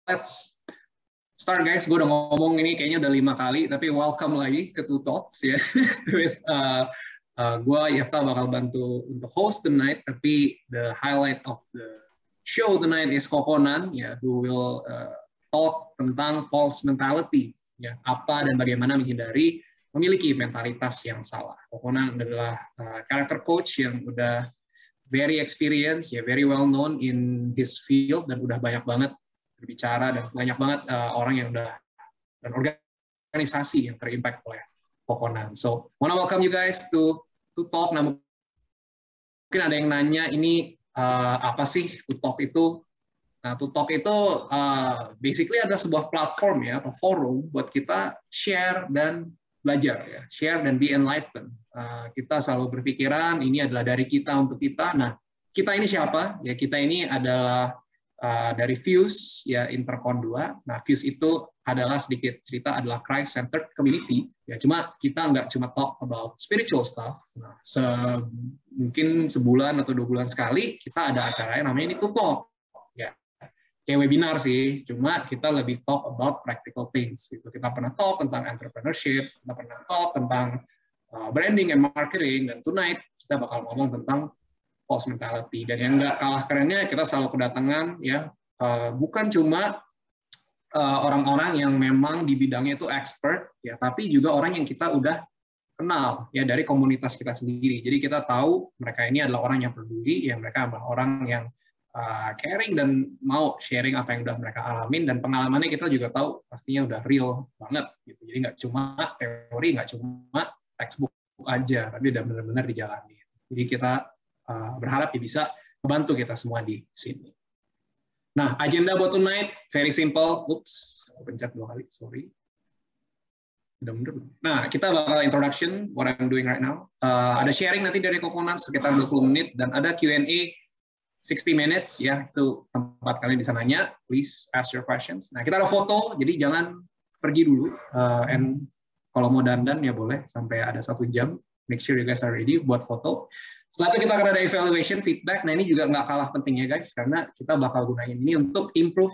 let's start guys. Gue udah ngomong ini kayaknya udah 5 kali, tapi welcome lagi ke Two Talks ya. With gue Yefta bakal bantu untuk host tonight, tapi the highlight of the show tonight is Kokonan ya, who will talk tentang false mentality ya, apa dan bagaimana menghindari memiliki mentalitas yang salah. Kokonan adalah character coach yang udah very experienced ya, very well known in his field, dan udah banyak banget berbicara dan banyak banget orang yang udah dan organisasi yang terimpact oleh Kokonan. So, wanna welcome you guys to Talk. Nah, mungkin ada yang nanya ini apa sih To Talk itu? Nah, To Talk itu basically ada sebuah platform ya, atau forum buat kita share dan belajar ya, share dan be enlightened. Kita selalu berpikiran ini adalah dari kita untuk kita. Nah, kita ini siapa? Ya, kita ini adalah dari Fuse ya, Intercon 2. Nah, Fuse itu adalah sedikit cerita adalah Christ-centered community. Ya, cuma kita nggak cuma talk about spiritual stuff. Nah, mungkin sebulan atau 2 bulan sekali kita ada acara yang namanya ini To Talk. Ya, kayak webinar sih, cuma kita lebih talk about practical things. Gitu. Kita pernah talk tentang entrepreneurship, kita pernah talk tentang branding and marketing, dan tonight kita bakal ngomong tentang false mentality. Dan yang nggak kalah kerennya, kita selalu kedatangan ya, bukan cuma orang-orang yang memang di bidangnya itu expert ya, tapi juga orang yang kita udah kenal ya dari komunitas kita sendiri. Jadi kita tahu mereka ini adalah orang yang peduli, ya mereka adalah orang yang caring dan mau sharing apa yang udah mereka alamin, dan pengalamannya kita juga tahu pastinya udah real banget gitu. Jadi nggak cuma teori, nggak cuma textbook aja, tapi udah benar-benar dijalani. Jadi kita berharap ya bisa membantu kita semua di sini. Nah, agenda buat tonight very simple. Oops, pencet 2 kali, sorry. Udah mundur. Nah, kita bakal introduction what I'm doing right now. Ada sharing nanti dari Kokonan sekitar 20 menit, dan ada Q&A 60 minutes ya, itu tempat kalian bisa nanya, please ask your questions. Nah, kita ada foto, jadi jangan pergi dulu, and kalau mau dandan ya boleh sampai ada 1 jam, make sure you guys are ready buat foto. Setelah itu kita akan ada evaluation, feedback. Nah, ini juga nggak kalah pentingnya guys, karena kita bakal gunain ini untuk improve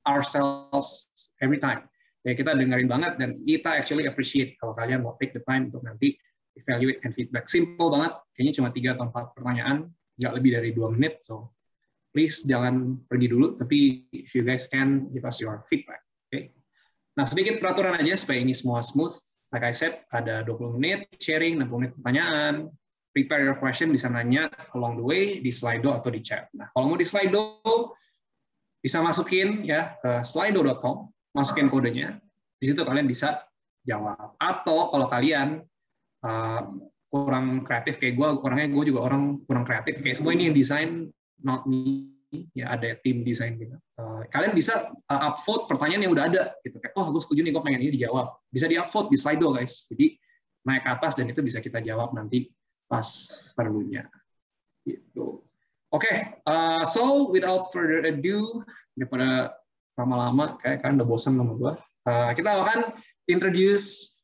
ourselves every time. Ya, kita dengerin banget, dan kita actually appreciate kalau kalian mau take the time untuk nanti evaluate and feedback. Simple banget, kayaknya cuma 3 atau 4 pertanyaan, nggak lebih dari 2 menit, so please jangan pergi dulu, tapi if you guys can give us your feedback, okay? Nah, sedikit peraturan aja supaya ini semua smooth. Like I said, ada 20 menit sharing, 60 menit pertanyaan. Prepare your question, bisa nanya along the way di Slido atau di chat. Nah, kalau mau di Slido, bisa masukin ya ke slido.com, masukin kodenya, di situ kalian bisa jawab. Atau kalau kalian kurang kreatif kayak gue juga orang kurang kreatif, kayak semua ini yang desain, not me, ya ada tim desain gitu. Kalian bisa upvote pertanyaan yang udah ada gitu, kayak gue setuju nih, gue pengen ini dijawab, bisa di upvote di Slido guys, jadi naik ke atas dan itu bisa kita jawab nanti pas perlunya gitu. Oke, so without further ado, daripada lama-lama kayak kalian udah bosan sama gue, kita akan introduce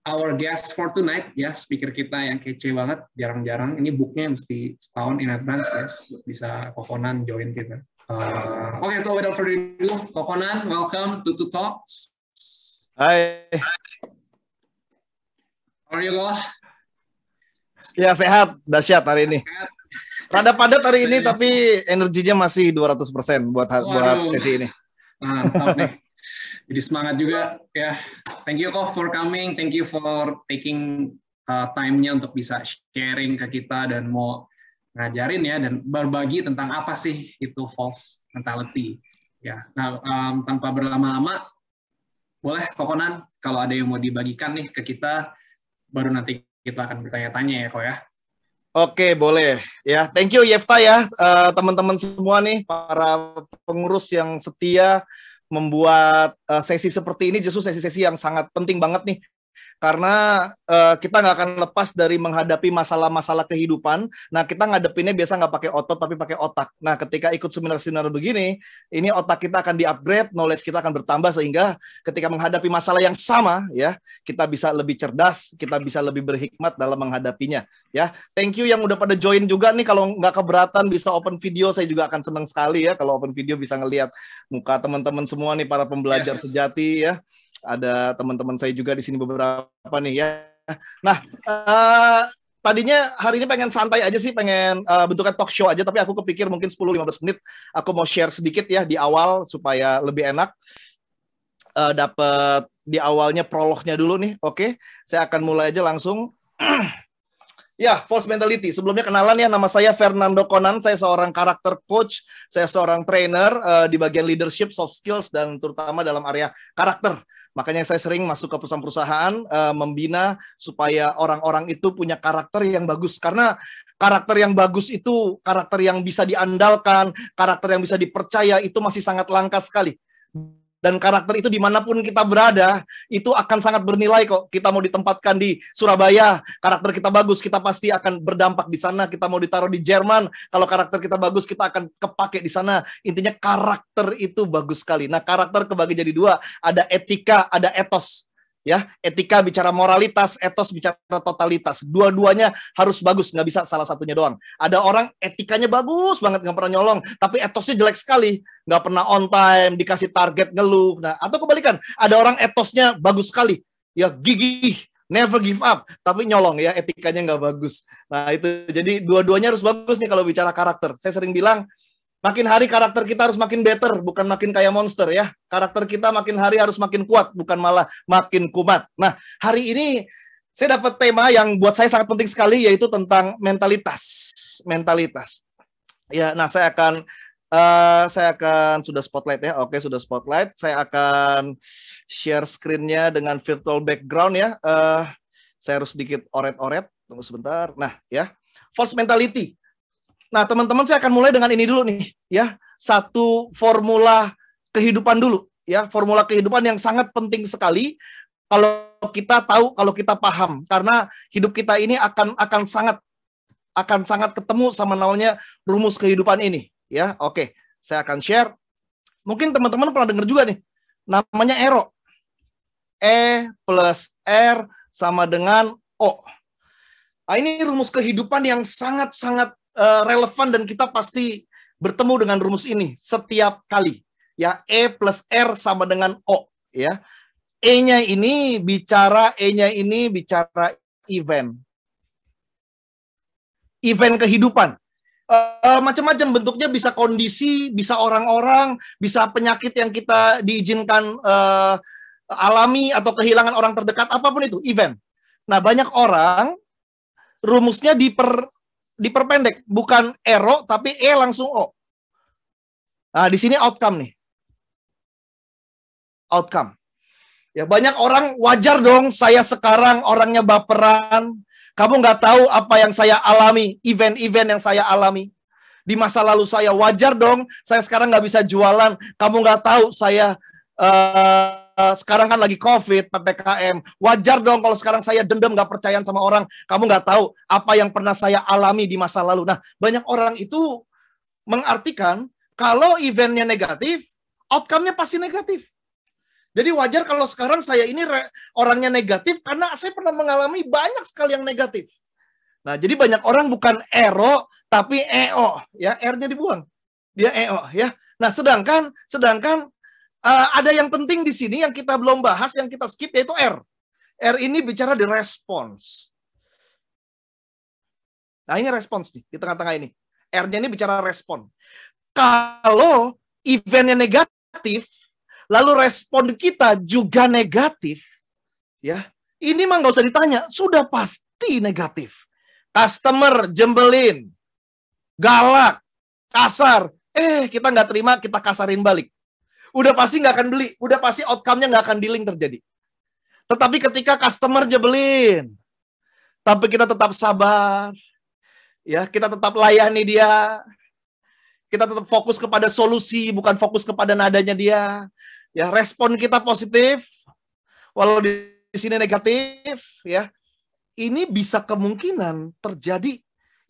our guest for tonight ya, speaker kita yang kece banget, jarang-jarang. Ini booknya mesti setahun in advance guys, bisa Kokonan join kita. Oke, so without further ado, Kokonan, welcome to Two Talks. Hai. How are you, Go? Ya, sehat, dahsyat hari ini. Rada padat hari ini, tapi energinya masih 200% buat sesi ini. Mantap nih. Jadi semangat juga ya. Thank you kok for coming, thank you for taking time-nya untuk bisa sharing ke kita dan mau ngajarin ya, dan berbagi tentang apa sih itu false mentality. Ya. Nah, tanpa berlama-lama, boleh Kokonan kalau ada yang mau dibagikan nih ke kita, baru nanti kita akan bertanya-tanya ya kok ya. Oke, boleh. Ya, thank you Yefta ya, teman-teman semua nih, para pengurus yang setia membuat sesi seperti ini, justru sesi-sesi yang sangat penting banget nih Karena kita nggak akan lepas dari menghadapi masalah-masalah kehidupan. Nah, kita ngadepinnya biasa nggak pakai otot, tapi pakai otak. Nah, ketika ikut seminar-seminar begini, ini otak kita akan di-upgrade, knowledge kita akan bertambah, sehingga ketika menghadapi masalah yang sama, ya, kita bisa lebih cerdas, kita bisa lebih berhikmat dalam menghadapinya. Ya, thank you yang udah pada join juga nih. Kalau nggak keberatan bisa open video, saya juga akan senang sekali ya kalau open video bisa ngelihat muka teman-teman semua nih, para pembelajar sejati ya. Ada teman-teman saya juga di sini beberapa nih ya. Nah, tadinya hari ini pengen santai aja sih, pengen bentuknya talk show aja, tapi aku kepikir mungkin 10-15 menit aku mau share sedikit ya di awal supaya lebih enak. Dapat di awalnya prolognya dulu nih. Oke, saya akan mulai aja langsung. Ya, false mentality. Sebelumnya kenalan ya, nama saya Fernando Conan. Saya seorang karakter coach, saya seorang trainer di bagian leadership, soft skills, dan terutama dalam area karakter. Makanya saya sering masuk ke perusahaan-perusahaan membina supaya orang-orang itu punya karakter yang bagus. Karena karakter yang bagus itu karakter yang bisa diandalkan, karakter yang bisa dipercaya, itu masih sangat langka sekali. Dan karakter itu dimanapun kita berada, itu akan sangat bernilai kok. Kita mau ditempatkan di Surabaya, karakter kita bagus, kita pasti akan berdampak di sana. Kita mau ditaruh di Jerman, kalau karakter kita bagus, kita akan kepake di sana. Intinya karakter itu bagus sekali. Nah, karakter kebagi jadi dua. Ada etika, ada etos. Ya, etika bicara moralitas, etos bicara totalitas. Dua-duanya harus bagus, nggak bisa salah satunya doang. Ada orang etikanya bagus banget, nggak pernah nyolong, tapi etosnya jelek sekali, nggak pernah on time, dikasih target ngeluh. Nah, atau kebalikan, ada orang etosnya bagus sekali, ya gigih, never give up, tapi nyolong ya, etikanya nggak bagus. Nah, itu jadi dua-duanya harus bagus nih kalau bicara karakter. Saya sering bilang, makin hari karakter kita harus makin better, bukan makin kayak monster ya. Karakter kita makin hari harus makin kuat, bukan malah makin kumat. Nah, hari ini saya dapat tema yang buat saya sangat penting sekali, yaitu tentang mentalitas. Mentalitas. Ya, nah saya akan sudah spotlight ya. Oke, sudah spotlight. Saya akan share screen-nya dengan virtual background ya. Saya harus sedikit oret-oret. Tunggu sebentar. Nah, ya. False mentality. Nah, teman-teman, saya akan mulai dengan ini dulu nih, ya. Satu formula kehidupan dulu, ya. Formula kehidupan yang sangat penting sekali kalau kita tahu, kalau kita paham, karena hidup kita ini akan sangat ketemu sama namanya rumus kehidupan ini, ya. Oke, saya akan share. Mungkin teman-teman pernah dengar juga nih, namanya ERO. E plus R sama dengan O. Nah, ini rumus kehidupan yang sangat-sangat relevan dan kita pasti bertemu dengan rumus ini setiap kali. Ya, E plus R sama dengan O. Ya, E-nya ini bicara event. Event kehidupan. Macam-macam bentuknya, bisa kondisi, bisa orang-orang, bisa penyakit yang kita diizinkan alami atau kehilangan orang terdekat, apapun itu, event. Nah, banyak orang rumusnya diperpendek, bukan ERO tapi E langsung O. Nah, di sini outcome nih. Outcome. Ya, banyak orang, wajar dong saya sekarang orangnya baperan. Kamu nggak tahu apa yang saya alami, event-event yang saya alami. Di masa lalu saya, wajar dong saya sekarang nggak bisa jualan. Kamu nggak tahu saya sekarang kan lagi COVID, PPKM. Wajar dong kalau sekarang saya dendam, nggak percayaan sama orang. Kamu nggak tahu apa yang pernah saya alami di masa lalu. Nah, banyak orang itu mengartikan kalau eventnya negatif, outcome-nya pasti negatif. Jadi wajar kalau sekarang saya ini orangnya negatif karena saya pernah mengalami banyak sekali yang negatif. Nah, jadi banyak orang bukan ERO tapi EO, ya, R-nya dibuang. Dia EO, ya. Nah, sedangkan ada yang penting di sini yang kita belum bahas, yang kita skip, yaitu R. R ini bicara di response. Nah, ini respons nih, di tengah-tengah ini. R-nya ini bicara respon. Kalau eventnya negatif, lalu respon kita juga negatif, ya, ini mah nggak usah ditanya, sudah pasti negatif. Customer jembelin, galak, kasar, kita nggak terima, kita kasarin balik. Udah pasti nggak akan beli, udah pasti outcome-nya nggak akan dealing terjadi. Tetapi ketika customer jebelin, tapi kita tetap sabar, ya, kita tetap layani dia, kita tetap fokus kepada solusi, bukan fokus kepada nadanya dia, ya, respon kita positif, walau di sini negatif, ya, ini bisa kemungkinan terjadi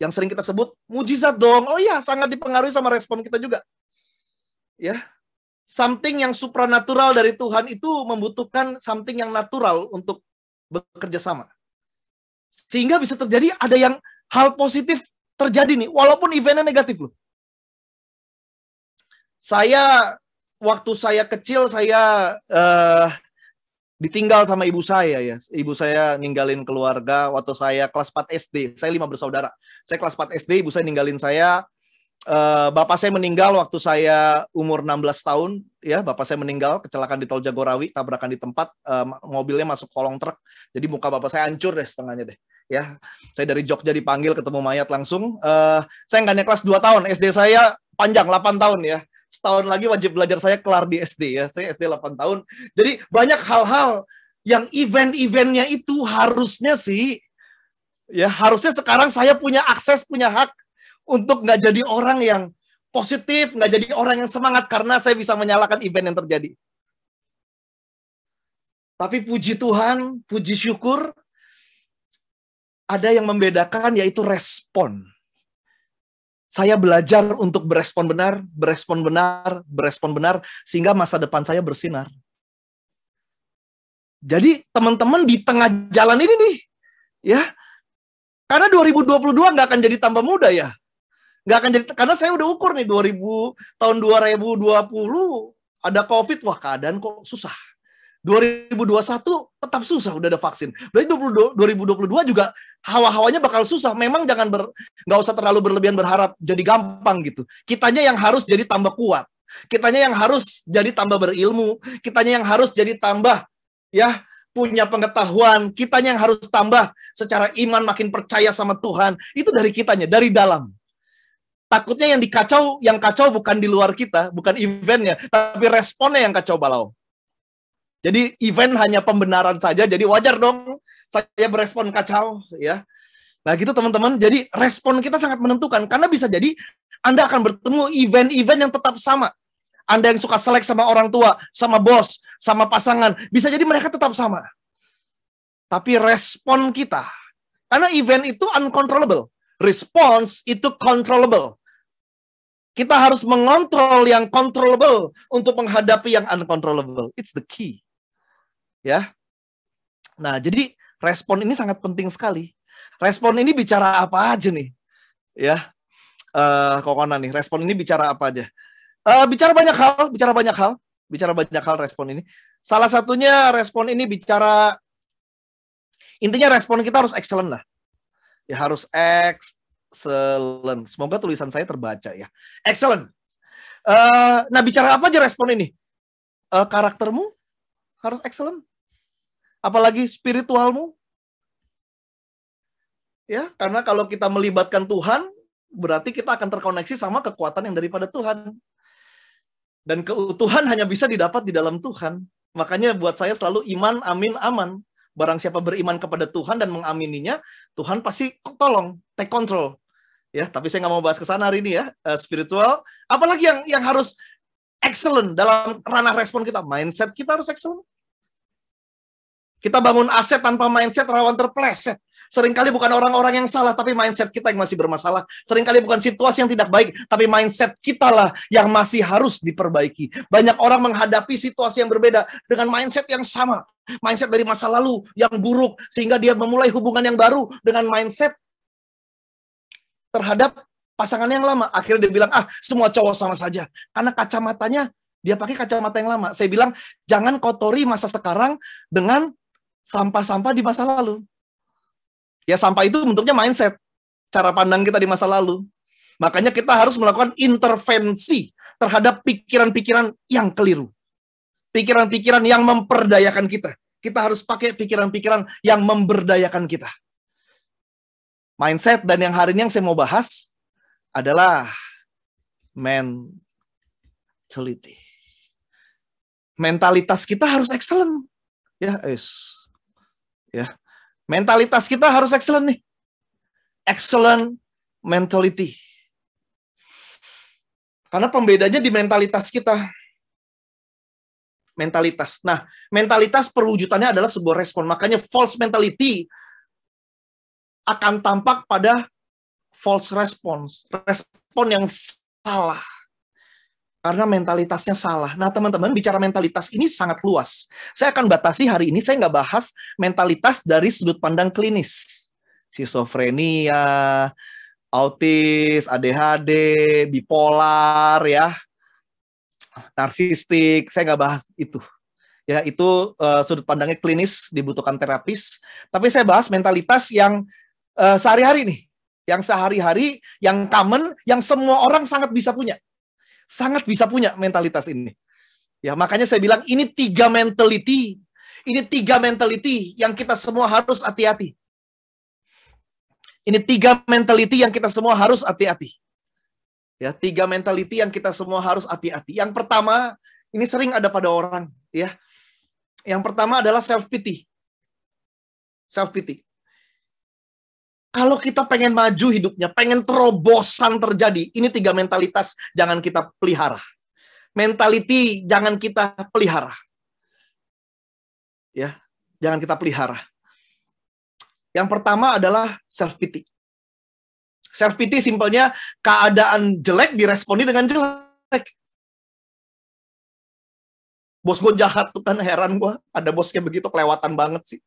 yang sering kita sebut mujizat dong. Oh iya, sangat dipengaruhi sama respon kita juga. Ya, something yang supranatural dari Tuhan itu membutuhkan something yang natural untuk bekerja sama. Sehingga bisa terjadi ada yang hal positif terjadi nih, walaupun eventnya negatif loh. Waktu saya kecil, saya ditinggal sama ibu saya ya. Ibu saya ninggalin keluarga waktu saya kelas 4 SD. Saya 5 bersaudara. Saya kelas 4 SD, ibu saya ninggalin saya. Bapak saya meninggal waktu saya umur 16 tahun. Ya, bapak saya meninggal kecelakaan di Tol Jagorawi, tabrakan di tempat, mobilnya masuk kolong truk. Jadi muka bapak saya hancur deh setengahnya deh. Ya, saya dari Jogja dipanggil ketemu mayat langsung. Saya nggak naik kelas 2 tahun. SD saya panjang 8 tahun ya. Setahun lagi wajib belajar saya kelar di SD ya. Saya SD 8 tahun. Jadi banyak hal-hal yang event-eventnya itu harusnya sih, ya harusnya sekarang saya punya akses, punya hak untuk nggak jadi orang yang positif, nggak jadi orang yang semangat karena saya bisa menyalahkan event yang terjadi. Tapi puji Tuhan, puji syukur, ada yang membedakan yaitu respon. Saya belajar untuk berespon benar, berespon benar, berespon benar, sehingga masa depan saya bersinar. Jadi teman-teman di tengah jalan ini nih, ya, karena 2022 nggak akan jadi tambah muda ya. Nggak akan jadi, karena saya udah ukur nih, tahun 2020 ada COVID, wah keadaan kok susah. 2021 tetap susah, udah ada vaksin. Berarti 2022 juga hawa-hawanya bakal susah. Memang nggak usah terlalu berlebihan berharap jadi gampang gitu. Kitanya yang harus jadi tambah kuat. Kitanya yang harus jadi tambah berilmu. Kitanya yang harus jadi tambah ya punya pengetahuan. Kitanya yang harus tambah secara iman makin percaya sama Tuhan. Itu dari kitanya, dari dalam. Takutnya yang kacau bukan di luar kita, bukan eventnya, tapi responnya yang kacau balau. Jadi event hanya pembenaran saja, jadi wajar dong saya berespon kacau, ya. Nah gitu teman-teman, jadi respon kita sangat menentukan, karena bisa jadi Anda akan bertemu event-event yang tetap sama. Anda yang suka selek sama orang tua, sama bos, sama pasangan, bisa jadi mereka tetap sama. Tapi respon kita, karena event itu uncontrollable, response itu controllable. Kita harus mengontrol yang controllable untuk menghadapi yang uncontrollable. It's the key. Ya. Nah, jadi respon ini sangat penting sekali. Respon ini bicara apa aja nih? Ya. Kokona nih, respon ini bicara apa aja? Bicara banyak hal respon ini. Salah satunya respon ini bicara, intinya respon kita harus excellent lah. Ya, harus excellent. Semoga tulisan saya terbaca ya. Excellent. Nah, bicara apa aja respon ini? Karaktermu harus excellent. Apalagi spiritualmu. Ya, karena kalau kita melibatkan Tuhan, berarti kita akan terkoneksi sama kekuatan yang daripada Tuhan. Dan keutuhan hanya bisa didapat di dalam Tuhan. Makanya buat saya selalu iman, amin, aman. Barang siapa beriman kepada Tuhan dan mengamininya, Tuhan pasti tolong, take control. Ya, tapi saya nggak mau bahas ke sana hari ini ya, spiritual. Apalagi yang harus excellent dalam ranah respon kita, mindset kita harus excellent. Kita bangun aset tanpa mindset rawan terpeleset. Seringkali bukan orang-orang yang salah, tapi mindset kita yang masih bermasalah. Seringkali bukan situasi yang tidak baik, tapi mindset kita lah yang masih harus diperbaiki. Banyak orang menghadapi situasi yang berbeda dengan mindset yang sama. Mindset dari masa lalu yang buruk, sehingga dia memulai hubungan yang baru dengan mindset terhadap pasangan yang lama. Akhirnya dia bilang, semua cowok sama saja. Karena kacamatanya, dia pakai kacamata yang lama. Saya bilang, jangan kotori masa sekarang dengan sampah-sampah di masa lalu. Ya, sampah itu bentuknya mindset. Cara pandang kita di masa lalu. Makanya kita harus melakukan intervensi terhadap pikiran-pikiran yang keliru. Pikiran-pikiran yang memperdayakan kita. Kita harus pakai pikiran-pikiran yang memberdayakan kita. Mindset, dan yang hari ini yang saya mau bahas adalah mentality. Mentalitas kita harus excellent. Ya, mentalitas kita harus excellent nih. Excellent mentality. Karena pembedanya di mentalitas kita. mentalitas. Nah, mentalitas perwujudannya adalah sebuah respon. Makanya false mentality akan tampak pada false response. Respon yang salah. Karena mentalitasnya salah. Nah, teman-teman, bicara mentalitas ini sangat luas. Saya akan batasi hari ini, saya nggak bahas mentalitas dari sudut pandang klinis. Skizofrenia, autis, ADHD, bipolar, ya, narsistik, saya nggak bahas itu. Ya, itu sudut pandangnya klinis, dibutuhkan terapis. Tapi saya bahas mentalitas yang sehari-hari nih. Yang sehari-hari, yang common, yang semua orang sangat bisa punya. Sangat bisa punya mentalitas ini. Ya, makanya saya bilang ini 3 mentality. Ini 3 mentality yang kita semua harus hati-hati. Ini 3 mentality yang kita semua harus hati-hati. Ya, 3 mentality yang kita semua harus hati-hati. Yang pertama, ini sering ada pada orang, ya. Yang pertama adalah self pity. Self pity. Kalau kita pengen maju hidupnya, pengen terobosan terjadi, ini 3 mentalitas jangan kita pelihara. Mentality jangan kita pelihara. Ya, jangan kita pelihara. Yang pertama adalah self pity. Self pity simpelnya keadaan jelek diresponi dengan jelek. Bos gue jahat tuh kan, heran gue. Ada bos kayak begitu, kelewatan banget sih.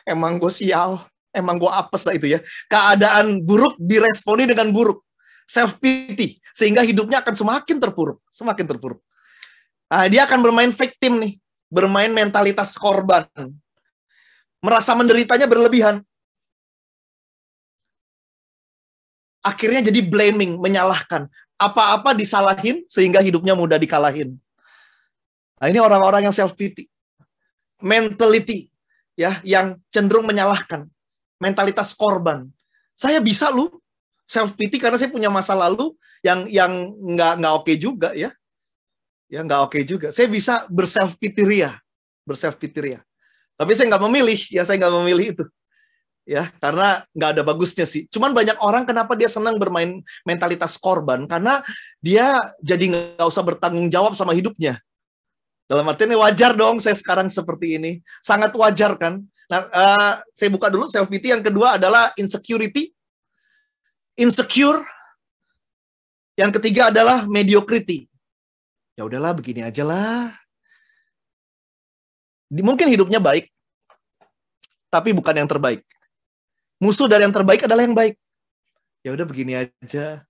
Emang gue sial. Emang gue apes lah itu ya. Keadaan buruk diresponi dengan buruk. Self pity. Sehingga hidupnya akan semakin terpuruk. Semakin terpuruk. Nah, dia akan bermain victim nih. Bermain mentalitas korban. Merasa menderitanya berlebihan. Akhirnya jadi blaming, menyalahkan. Apa-apa disalahin sehingga hidupnya mudah dikalahin. Nah, ini orang-orang yang self pity. Mentality, ya, yang cenderung menyalahkan. Mentalitas korban. Saya bisa lu self pity karena saya punya masa lalu yang nggak oke juga, ya. Ya, nggak oke juga. Saya bisa berself pity ria. Berself pity ria. Tapi saya nggak memilih, ya, saya nggak memilih itu. Ya, karena nggak ada bagusnya sih. Cuman banyak orang kenapa dia senang bermain mentalitas korban? Karena dia jadi nggak usah bertanggung jawab sama hidupnya. Dalam artian wajar dong saya sekarang seperti ini. Sangat wajar kan? Nah, saya buka dulu self pity. Yang kedua adalah insecurity. Insecure. Yang ketiga adalah mediocrity. Ya udahlah, begini aja lah. Mungkin hidupnya baik, tapi bukan yang terbaik. Musuh dari yang terbaik adalah yang baik. Ya udah begini aja.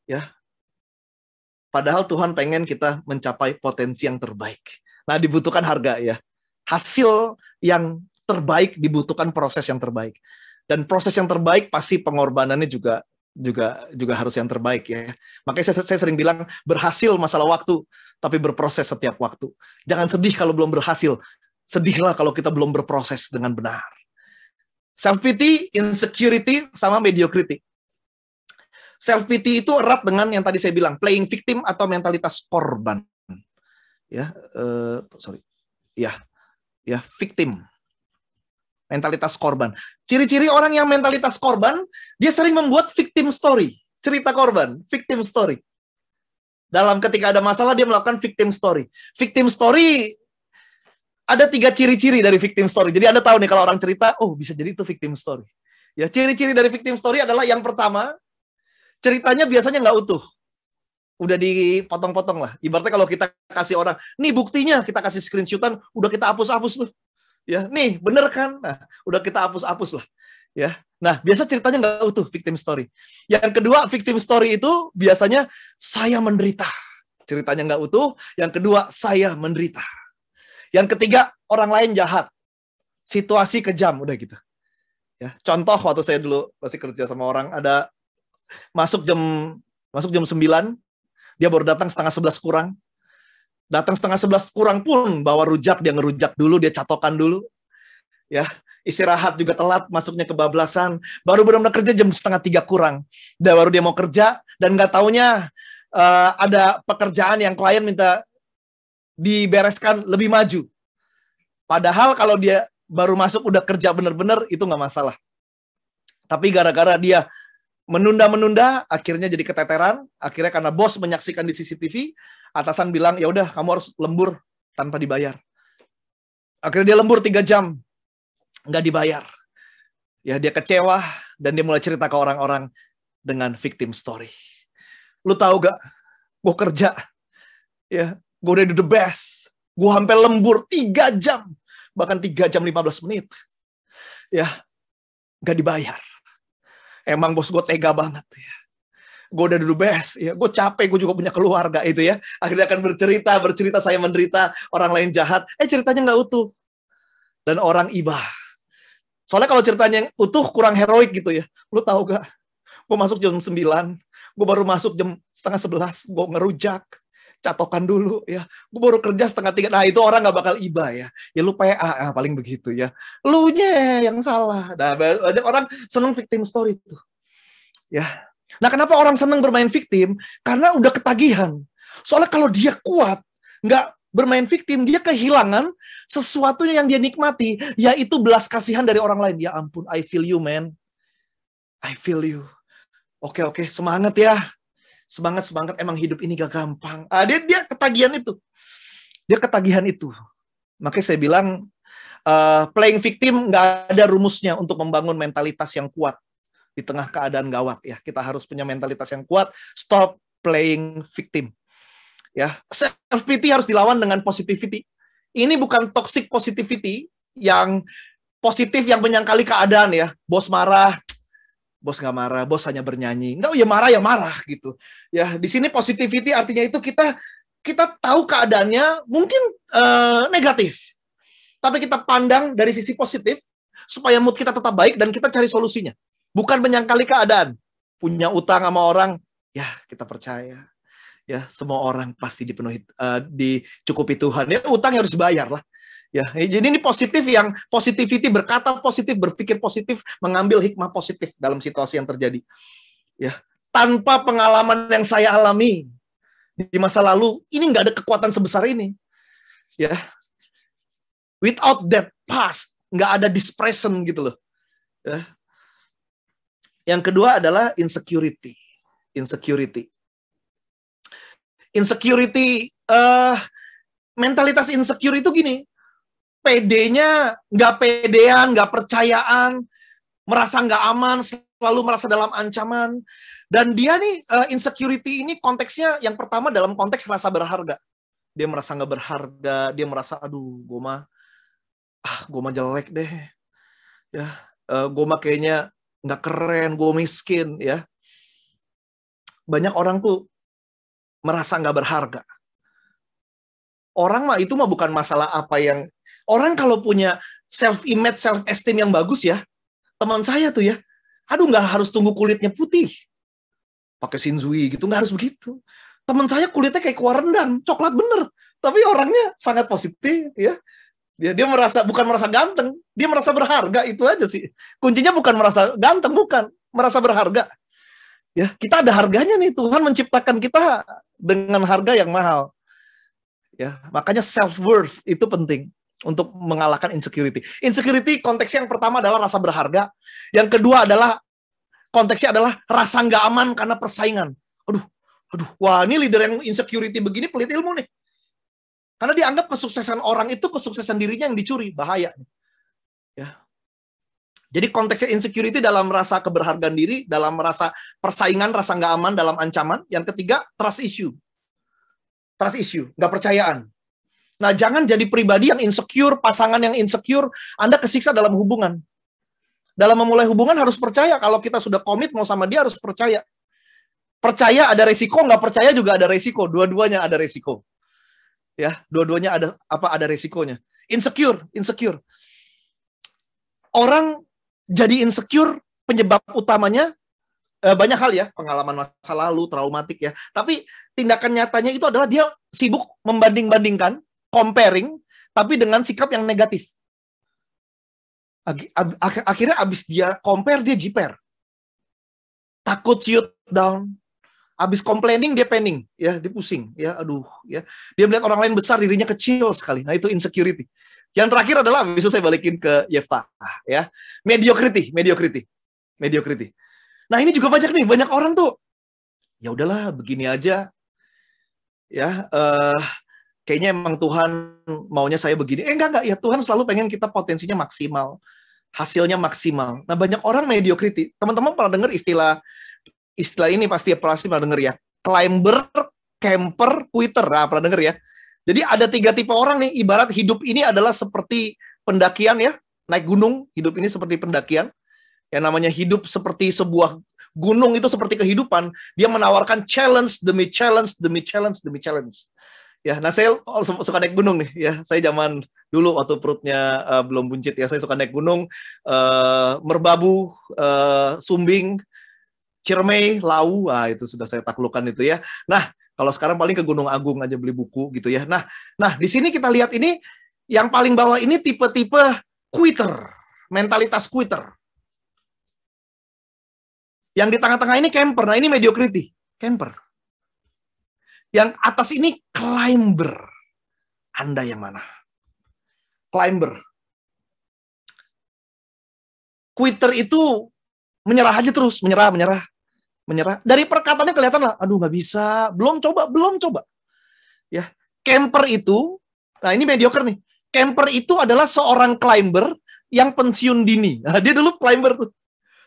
Ya. Padahal Tuhan pengen kita mencapai potensi yang terbaik. Nah, dibutuhkan harga, ya. Hasil yang terbaik dibutuhkan proses yang terbaik. Dan proses yang terbaik pasti pengorbanannya juga harus yang terbaik, ya. Makanya saya sering bilang berhasil masalah waktu, tapi berproses setiap waktu. Jangan sedih kalau belum berhasil. Sedihlah kalau kita belum berproses dengan benar. Self-pity, insecurity, sama mediocrity. Self-pity itu erat dengan yang tadi saya bilang, playing victim atau mentalitas korban. Ya, victim. Mentalitas korban. Ciri-ciri orang yang mentalitas korban, dia sering membuat victim story. Cerita korban, victim story. Ketika ada masalah, dia melakukan victim story. Victim story, ada 3 ciri-ciri dari victim story. Jadi Anda tahu nih kalau orang cerita, oh bisa jadi itu victim story. Ya, ciri-ciri dari victim story adalah yang pertama, ceritanya biasanya nggak utuh. Udah dipotong-potong lah. Ibaratnya kalau kita kasih orang, nih buktinya, kita kasih screenshotan, udah kita hapus-hapus tuh. Ya, nih bener kan? Nah, udah kita hapus-hapus lah. Ya. Nah, biasa ceritanya nggak utuh victim story. Yang kedua, victim story itu biasanya saya menderita. Ceritanya nggak utuh. Yang kedua, saya menderita. Yang ketiga, orang lain jahat. Situasi kejam, udah gitu. Ya, contoh waktu saya dulu masih kerja sama orang, ada masuk jam 9, dia baru datang setengah 11 kurang. Datang setengah 11 kurang pun bawa rujak, dia ngerujak dulu, dia catokan dulu. Ya, istirahat juga telat, masuknya kebablasan. Baru benar-benar kerja jam setengah 3 kurang. Dan baru dia mau kerja, dan nggak taunya ada pekerjaan yang klien minta dibereskan lebih maju. Padahal kalau dia baru masuk udah kerja benar-benar, itu nggak masalah. Tapi gara-gara dia menunda-menunda, akhirnya jadi keteteran. Akhirnya karena bos menyaksikan di CCTV, atasan bilang, ya udah kamu harus lembur tanpa dibayar. Akhirnya dia lembur 3 jam, nggak dibayar. Ya, dia kecewa dan dia mulai cerita ke orang-orang dengan victim story. Lu tahu gak? Gue kerja, ya, gue udah the best. Gue sampai lembur 3 jam, bahkan 3 jam 15 menit. Ya, nggak dibayar. Emang bos gue tega banget ya. Gue udah the best, ya. Gue capek, gue juga punya keluarga itu ya. Akhirnya akan bercerita saya menderita, orang lain jahat. Ceritanya nggak utuh. Dan orang iba. Soalnya kalau ceritanya yang utuh kurang heroik gitu ya. Lu tahu gak? Gue masuk jam 9, gue baru masuk jam setengah 11, gue ngerujak, catokan dulu ya. Gue baru kerja setengah 3. Nah itu orang gak bakal iba ya. Ya lu PA paling begitu ya. Lu nya yang salah. Nah banyak orang seneng victim story tuh. Ya. Nah kenapa orang seneng bermain victim? Karena udah ketagihan. Soalnya kalau dia kuat, nggak bermain victim, dia kehilangan sesuatu yang dia nikmati, yaitu belas kasihan dari orang lain. Ya ampun, I feel you, man. I feel you. Oke, semangat ya. Semangat, emang hidup ini gak gampang. Dia ketagihan itu. Dia ketagihan itu. Makanya saya bilang, playing victim nggak ada rumusnya untuk membangun mentalitas yang kuat di tengah keadaan gawat. Ya, kita harus punya mentalitas yang kuat. Stop playing victim. Ya, self-pity harus dilawan dengan positivity. Ini bukan toxic positivity yang positif yang menyangkali keadaan ya. Bos marah, bos nggak marah, bos hanya bernyanyi. Nggak, ya marah gitu. Ya, di sini positivity artinya itu kita tahu keadaannya mungkin negatif. Tapi kita pandang dari sisi positif supaya mood kita tetap baik dan kita cari solusinya. Bukan menyangkali keadaan. Punya utang sama orang, ya kita percaya. Ya, semua orang pasti dicukupi Tuhan. Ya, utang harus dibayar lah. Ya, jadi ini positif yang positivity, berkata positif, berpikir positif, mengambil hikmah positif dalam situasi yang terjadi. Ya, tanpa pengalaman yang saya alami di masa lalu, ini nggak ada kekuatan sebesar ini. Ya, without that past, nggak ada dispression gitu loh. Ya. Yang kedua adalah insecurity. Mentalitas insecure itu gini, PD-nya nggak pedean, nggak percayaan, merasa nggak aman, selalu merasa dalam ancaman. Dan dia nih, insecurity ini konteksnya yang pertama dalam konteks rasa berharga. Dia merasa nggak berharga, dia merasa, aduh, gue mah jelek deh. Ya, gue mah kayaknya nggak keren, gue miskin. Ya, banyak orang tuh merasa nggak berharga. Orang mah itu mah bukan masalah apa yang orang kalau punya self-image, self-esteem yang bagus ya. Teman saya tuh ya, aduh nggak harus tunggu kulitnya putih, pakai Shinzui gitu, nggak harus begitu. Teman saya kulitnya kayak kuah rendang, coklat bener, tapi orangnya sangat positif ya. Dia bukan merasa ganteng, dia merasa berharga, itu aja sih. Kuncinya bukan merasa ganteng, bukan, merasa berharga. Ya, kita ada harganya nih, Tuhan menciptakan kita dengan harga yang mahal. Ya, makanya self-worth itu penting untuk mengalahkan insecurity. Insecurity konteksnya yang pertama adalah rasa berharga. Yang kedua adalah konteksnya adalah rasa nggak aman karena persaingan. Aduh, wah ini leader yang insecurity begini pelit ilmu nih. Karena dianggap kesuksesan orang itu kesuksesan dirinya yang dicuri, bahaya. Ya. Jadi konteksnya insecurity dalam rasa keberhargaan diri, dalam rasa persaingan, rasa nggak aman, dalam ancaman. Yang ketiga, trust issue, nggak percayaan. Nah, jangan jadi pribadi yang insecure, pasangan yang insecure, Anda kesiksa dalam hubungan. Dalam memulai hubungan harus percaya, kalau kita sudah komit mau sama dia harus percaya. Percaya ada resiko, nggak percaya juga ada resiko. Dua-duanya ada resiko. Ya, dua-duanya ada resikonya. Insecure. Orang jadi insecure, penyebab utamanya banyak hal ya, pengalaman masa lalu, traumatik ya. Tapi tindakan nyatanya itu adalah dia sibuk membanding-bandingkan, comparing, tapi dengan sikap yang negatif. Akhirnya abis dia compare, dia jiper. Takut shoot down. Abis complaining, dia panicking, ya, dia pusing, ya, aduh, ya. Dia melihat orang lain besar, dirinya kecil sekali. Nah, itu insecurity. Yang terakhir adalah, bisa saya balikin ke Yeftah, ya. Mediocrity. Nah, ini juga banyak orang tuh, ya udahlah, begini aja. Ya, kayaknya emang Tuhan maunya saya begini. Enggak. Ya Tuhan selalu pengen kita potensinya maksimal. Hasilnya maksimal. Nah, banyak orang mediocrity. Teman-teman pernah dengar istilah ini pasti pernah dengar ya. Climber, camper, quitter. Nah, pernah dengar ya. Jadi ada 3 tipe orang nih. Ibarat hidup ini adalah seperti pendakian ya. Naik gunung, hidup ini seperti pendakian. Yang namanya hidup seperti sebuah gunung itu seperti kehidupan. Dia menawarkan challenge demi challenge demi challenge demi challenge. Ya, nah saya suka naik gunung nih. Ya, saya zaman dulu waktu perutnya belum buncit ya, saya suka naik gunung, Merbabu, Sumbing, Ciremai, Lau, itu sudah saya taklukkan itu ya. Nah, kalau sekarang paling ke Gunung Agung aja beli buku gitu ya. Nah, di sini kita lihat ini yang paling bawah ini tipe-tipe quitter, mentalitas quitter. Yang di tengah-tengah ini camper. Nah, ini mediocrity, camper. Yang atas ini climber. Anda yang mana? Climber. Quitter itu menyerah aja terus, menyerah. Dari perkataannya kelihatan lah, aduh nggak bisa, belum coba. Ya, camper itu, nah ini mediocre nih. Camper itu adalah seorang climber yang pensiun dini. Nah, dia dulu climber tuh.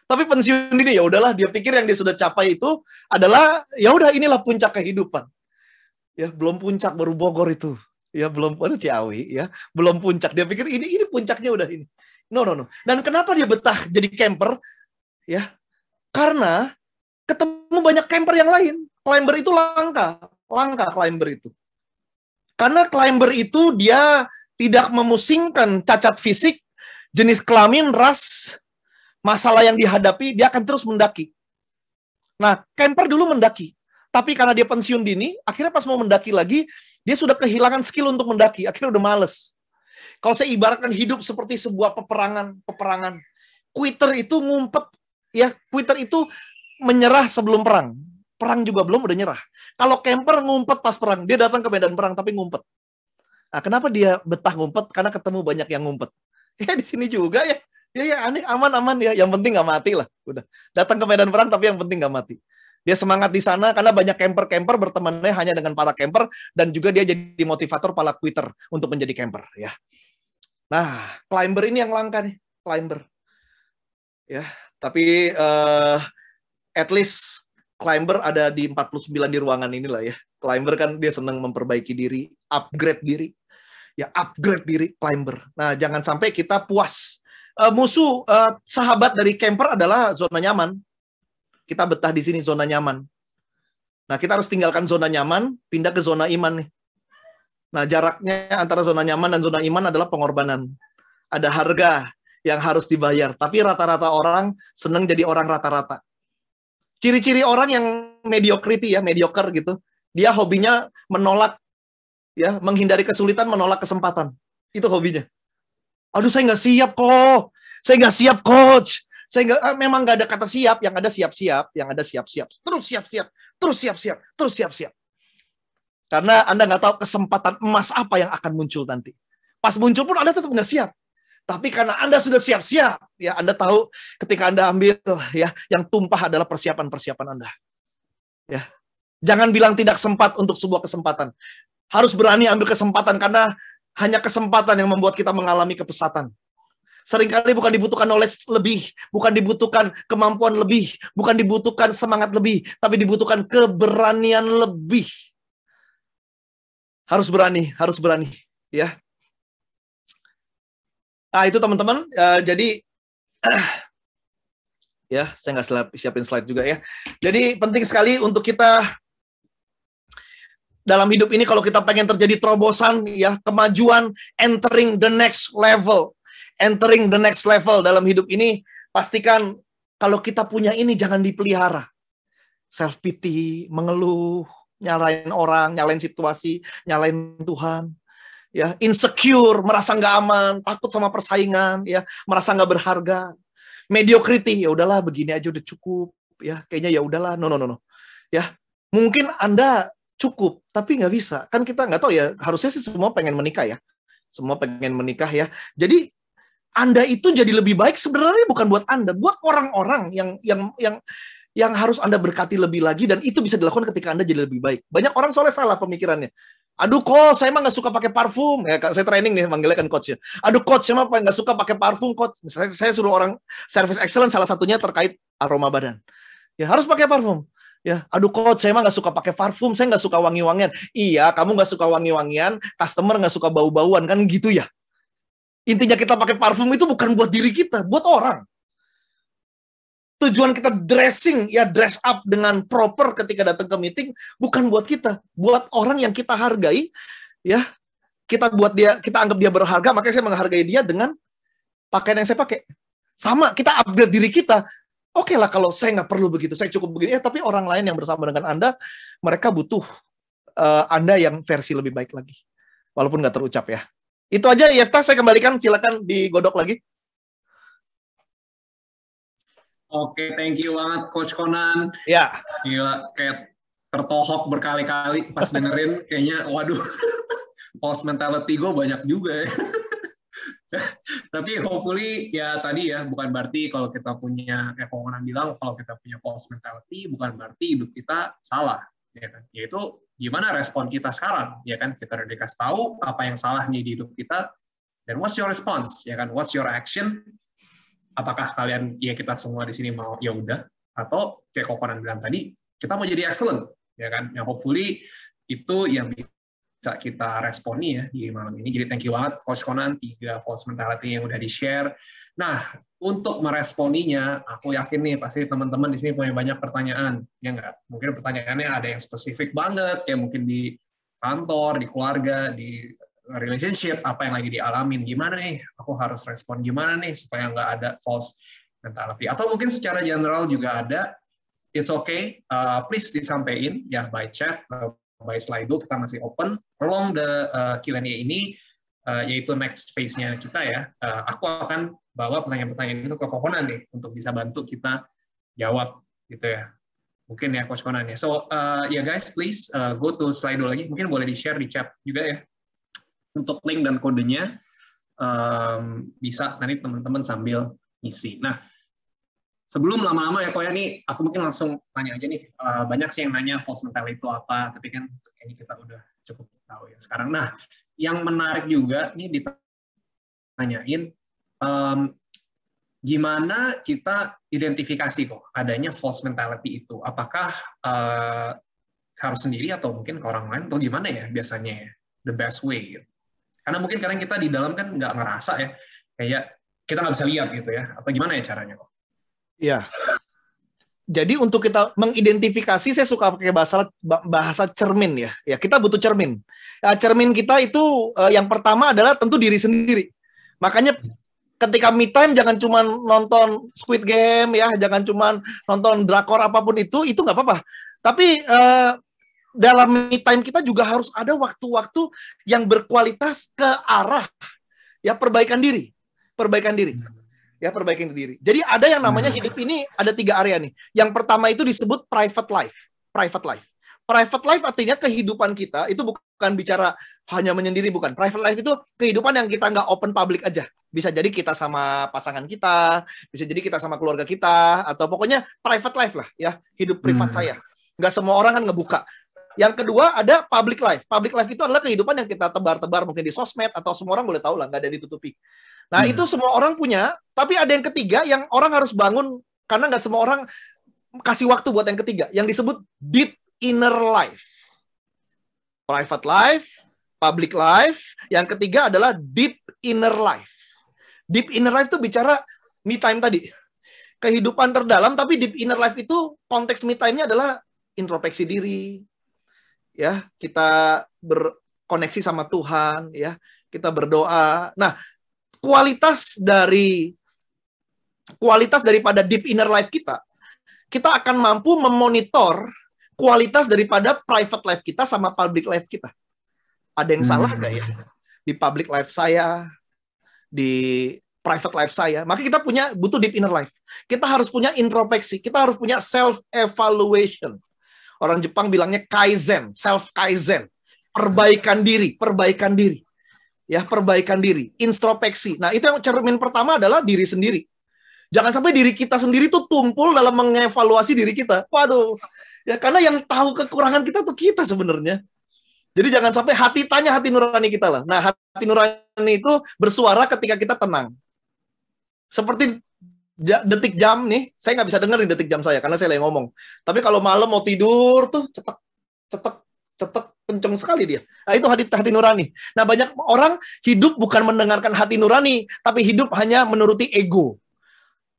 Tapi pensiun dini ya udahlah, dia pikir yang dia sudah capai itu adalah ya udah inilah puncak kehidupan. Ya, belum puncak baru Bogor itu. Ya, belum Ciawi ya. Belum puncak. Dia pikir ini puncaknya udah ini. No. Dan kenapa dia betah jadi camper? Ya. Karena ketemu banyak camper yang lain. Climber itu langka climber itu. Karena climber itu dia tidak memusingkan cacat fisik, jenis kelamin, ras, masalah yang dihadapi, dia akan terus mendaki. Nah, camper dulu mendaki. Tapi karena dia pensiun dini, akhirnya pas mau mendaki lagi, dia sudah kehilangan skill untuk mendaki. Akhirnya udah males. Kalau saya ibaratkan hidup seperti sebuah peperangan. Quitter itu ngumpet. Ya, quitter itu menyerah sebelum perang. Perang juga belum, udah nyerah. Kalau camper ngumpet pas perang. Dia datang ke medan perang, tapi ngumpet. Nah, kenapa dia betah ngumpet? Karena ketemu banyak yang ngumpet. Ya, di sini juga ya. Ya, aneh, aman ya. Yang penting nggak mati lah. Udah. Datang ke medan perang, tapi yang penting nggak mati. Dia semangat di sana karena banyak camper bertemannya hanya dengan para camper dan juga dia jadi motivator para quitter untuk menjadi camper ya. Nah, climber ini yang langka nih, climber. Ya, tapi at least climber ada di 49 di ruangan inilah ya. Climber kan dia senang memperbaiki diri, upgrade diri. Ya, upgrade diri climber. Nah, jangan sampai kita puas. Musuh sahabat dari camper adalah zona nyaman. Kita betah di sini, zona nyaman. Nah, kita harus tinggalkan zona nyaman, pindah ke zona iman nih. Nah, jaraknya antara zona nyaman dan zona iman adalah pengorbanan. Ada harga yang harus dibayar. Tapi rata-rata orang senang jadi orang rata-rata. Ciri-ciri orang yang mediocre gitu. Dia hobinya menolak, ya, menghindari kesulitan, menolak kesempatan. Itu hobinya. Aduh, saya nggak siap kok. Saya nggak siap, coach. Memang nggak ada kata siap, yang ada siap-siap, terus siap-siap. Karena Anda nggak tahu kesempatan emas apa yang akan muncul nanti. Pas muncul pun Anda tetap nggak siap. Tapi karena Anda sudah siap-siap, ya Anda tahu ketika Anda ambil, ya yang tumpah adalah persiapan-persiapan Anda. Ya, jangan bilang tidak sempat untuk sebuah kesempatan. Harus berani ambil kesempatan karena hanya kesempatan yang membuat kita mengalami kepesatan. Seringkali bukan dibutuhkan knowledge lebih, bukan dibutuhkan kemampuan lebih, bukan dibutuhkan semangat lebih, tapi dibutuhkan keberanian lebih. Harus berani, ya. Nah, itu teman-teman. Jadi, ya, saya nggak siapin slide juga ya. Jadi, penting sekali untuk kita dalam hidup ini kalau kita pengen terjadi terobosan, ya, kemajuan, entering the next level dalam hidup ini, pastikan kalau kita punya ini jangan dipelihara. Self pity, mengeluh, nyalain orang, nyalain situasi, nyalain Tuhan. Ya, insecure, merasa nggak aman, takut sama persaingan, ya, merasa nggak berharga. Mediocrity, ya udahlah begini aja udah cukup, ya, kayaknya ya udahlah, no. Ya, mungkin Anda cukup, tapi nggak bisa. Kan kita nggak tahu ya, harusnya sih semua pengen menikah ya. Semua pengen menikah ya. Jadi Anda itu jadi lebih baik sebenarnya bukan buat Anda, buat orang-orang yang harus Anda berkati lebih lagi, dan itu bisa dilakukan ketika Anda jadi lebih baik. Banyak orang soalnya salah pemikirannya. Aduh coach, saya mah nggak suka pakai parfum. Ya, saya training nih, manggilnya kan coach ya. Aduh coach, saya mah nggak suka pakai parfum coach. Saya suruh orang service excellence salah satunya terkait aroma badan. Ya harus pakai parfum. Ya, aduh coach, saya mah nggak suka pakai parfum, saya nggak suka wangi-wangian. Iya, kamu nggak suka wangi-wangian, customer nggak suka bau-bauan kan gitu ya. Intinya kita pakai parfum itu bukan buat diri kita, buat orang. Tujuan kita dressing, ya dress up dengan proper ketika datang ke meeting, bukan buat kita, buat orang yang kita hargai, ya kita buat dia, kita anggap dia berharga, makanya saya menghargai dia dengan pakaian yang saya pakai. Sama, kita upgrade diri kita. Oke lah kalau saya nggak perlu begitu, saya cukup begini. Tapi orang lain yang bersama dengan Anda, mereka butuh Anda yang versi lebih baik lagi, walaupun nggak terucap ya. Itu aja, Yefta, saya kembalikan, silakan digodok lagi. Oke, thank you banget Coach Conan. Ya. Gila, kayak tertohok berkali-kali pas dengerin. Kayaknya, waduh, false mentality gue banyak juga ya. Tapi hopefully ya tadi ya, bukan berarti kalau kita punya, Conan bilang, kalau kita punya false mentality, bukan berarti hidup kita salah. Ya kan? Yaitu gimana respon kita sekarang. Ya kan? Kita udah dikasih tahu apa yang salah nih di hidup kita. Dan what's your response? Ya kan? What's your action? Apakah kalian, ya kita semua di sini mau ya udah, atau kayak Conan bilang tadi, kita mau jadi excellent, ya kan? Yang hopefully itu yang bisa kita responi ya di malam ini. Jadi thank you banget Coach Conan, 3 false mentality yang udah di-share. Nah, untuk meresponinya, aku yakin nih pasti teman-teman di sini punya banyak pertanyaan, ya nggak? Mungkin pertanyaannya ada yang spesifik banget, kayak mungkin di kantor, di keluarga, di relationship, apa yang lagi dialamin, gimana nih, aku harus respon gimana nih, supaya nggak ada false mentality. Atau mungkin secara general juga ada, it's okay, please disampaikan, ya by chat, by Slido, kita masih open, along the Q&A ini, yaitu next phase-nya kita ya, aku akan bawa pertanyaan-pertanyaan itu ke Conan nih, untuk bisa bantu kita jawab, gitu ya. Mungkin ya, Coach Conan ya. So, ya guys, please go to Slido lagi, mungkin boleh di-share di chat juga ya, untuk link dan kodenya, bisa nanti teman-teman sambil ngisi. Nah, sebelum lama-lama ya, Koya nih, aku mungkin langsung tanya aja nih, banyak sih yang nanya false mentality itu apa, tapi kan kayaknya kita udah cukup tahu ya sekarang. Nah, yang menarik juga nih ditanyain, gimana kita identifikasi kok adanya false mentality itu? Apakah harus sendiri atau mungkin ke orang lain, atau gimana ya biasanya ya, the best way gitu? Karena mungkin kadang kita di dalam kan nggak ngerasa ya, kayak kita nggak bisa lihat gitu ya, atau gimana ya caranya kok? Iya. Jadi untuk kita mengidentifikasi, saya suka pakai bahasa cermin ya. Ya, kita butuh cermin. Ya, cermin kita itu yang pertama adalah tentu diri sendiri. Makanya ketika me time jangan cuma nonton Squid Game ya, jangan cuma nonton drakor apapun itu nggak apa-apa. Tapi dalam me time kita juga harus ada waktu-waktu yang berkualitas ke arah ya perbaikan diri. Ya, perbaikan diri. Jadi ada yang namanya hidup ini ada 3 area nih. Yang pertama itu disebut private life. Private life artinya kehidupan kita itu bukan bicara hanya menyendiri, bukan. Private life itu kehidupan yang kita nggak open public aja. Bisa jadi kita sama pasangan kita, bisa jadi kita sama keluarga kita, atau pokoknya private life lah ya, hidup privat saya. Nggak semua orang kan ngebuka. Yang kedua ada public life. Public life itu adalah kehidupan yang kita tebar-tebar mungkin di sosmed, atau semua orang boleh tahu lah, nggak ada ditutupi. Nah, itu semua orang punya, tapi ada yang ketiga yang orang harus bangun, karena nggak semua orang kasih waktu buat yang ketiga, yang disebut deep inner life. Private life, public life, yang ketiga adalah deep inner life. Deep inner life itu bicara me time tadi. Kehidupan terdalam, tapi deep inner life itu konteks me time-nya adalah introspeksi diri. Ya, kita berkoneksi sama Tuhan, ya. Kita berdoa. Nah, kualitas daripada deep inner life kita akan mampu memonitor kualitas daripada private life kita sama public life kita. Ada yang salah nggak ya di public life saya, di private life saya? Maka kita butuh deep inner life. Kita harus punya introspeksi, kita harus punya self evaluation. Orang Jepang bilangnya kaizen, self kaizen, perbaikan diri. Ya, perbaikan diri, introspeksi. Nah, itu yang cermin pertama adalah diri sendiri. Jangan sampai diri kita sendiri tuh tumpul dalam mengevaluasi diri kita. Waduh, ya karena yang tahu kekurangan kita tuh kita sebenarnya. Jadi jangan sampai tanya hati nurani kita lah. Nah, hati nurani itu bersuara ketika kita tenang. Seperti detik jam nih, saya nggak bisa dengerin detik jam saya karena saya lagi ngomong. Tapi kalau malam mau tidur tuh cetek, cetek, cetek, kenceng sekali dia. Nah, itu hati nurani. Nah, banyak orang hidup bukan mendengarkan hati nurani, tapi hidup hanya menuruti ego.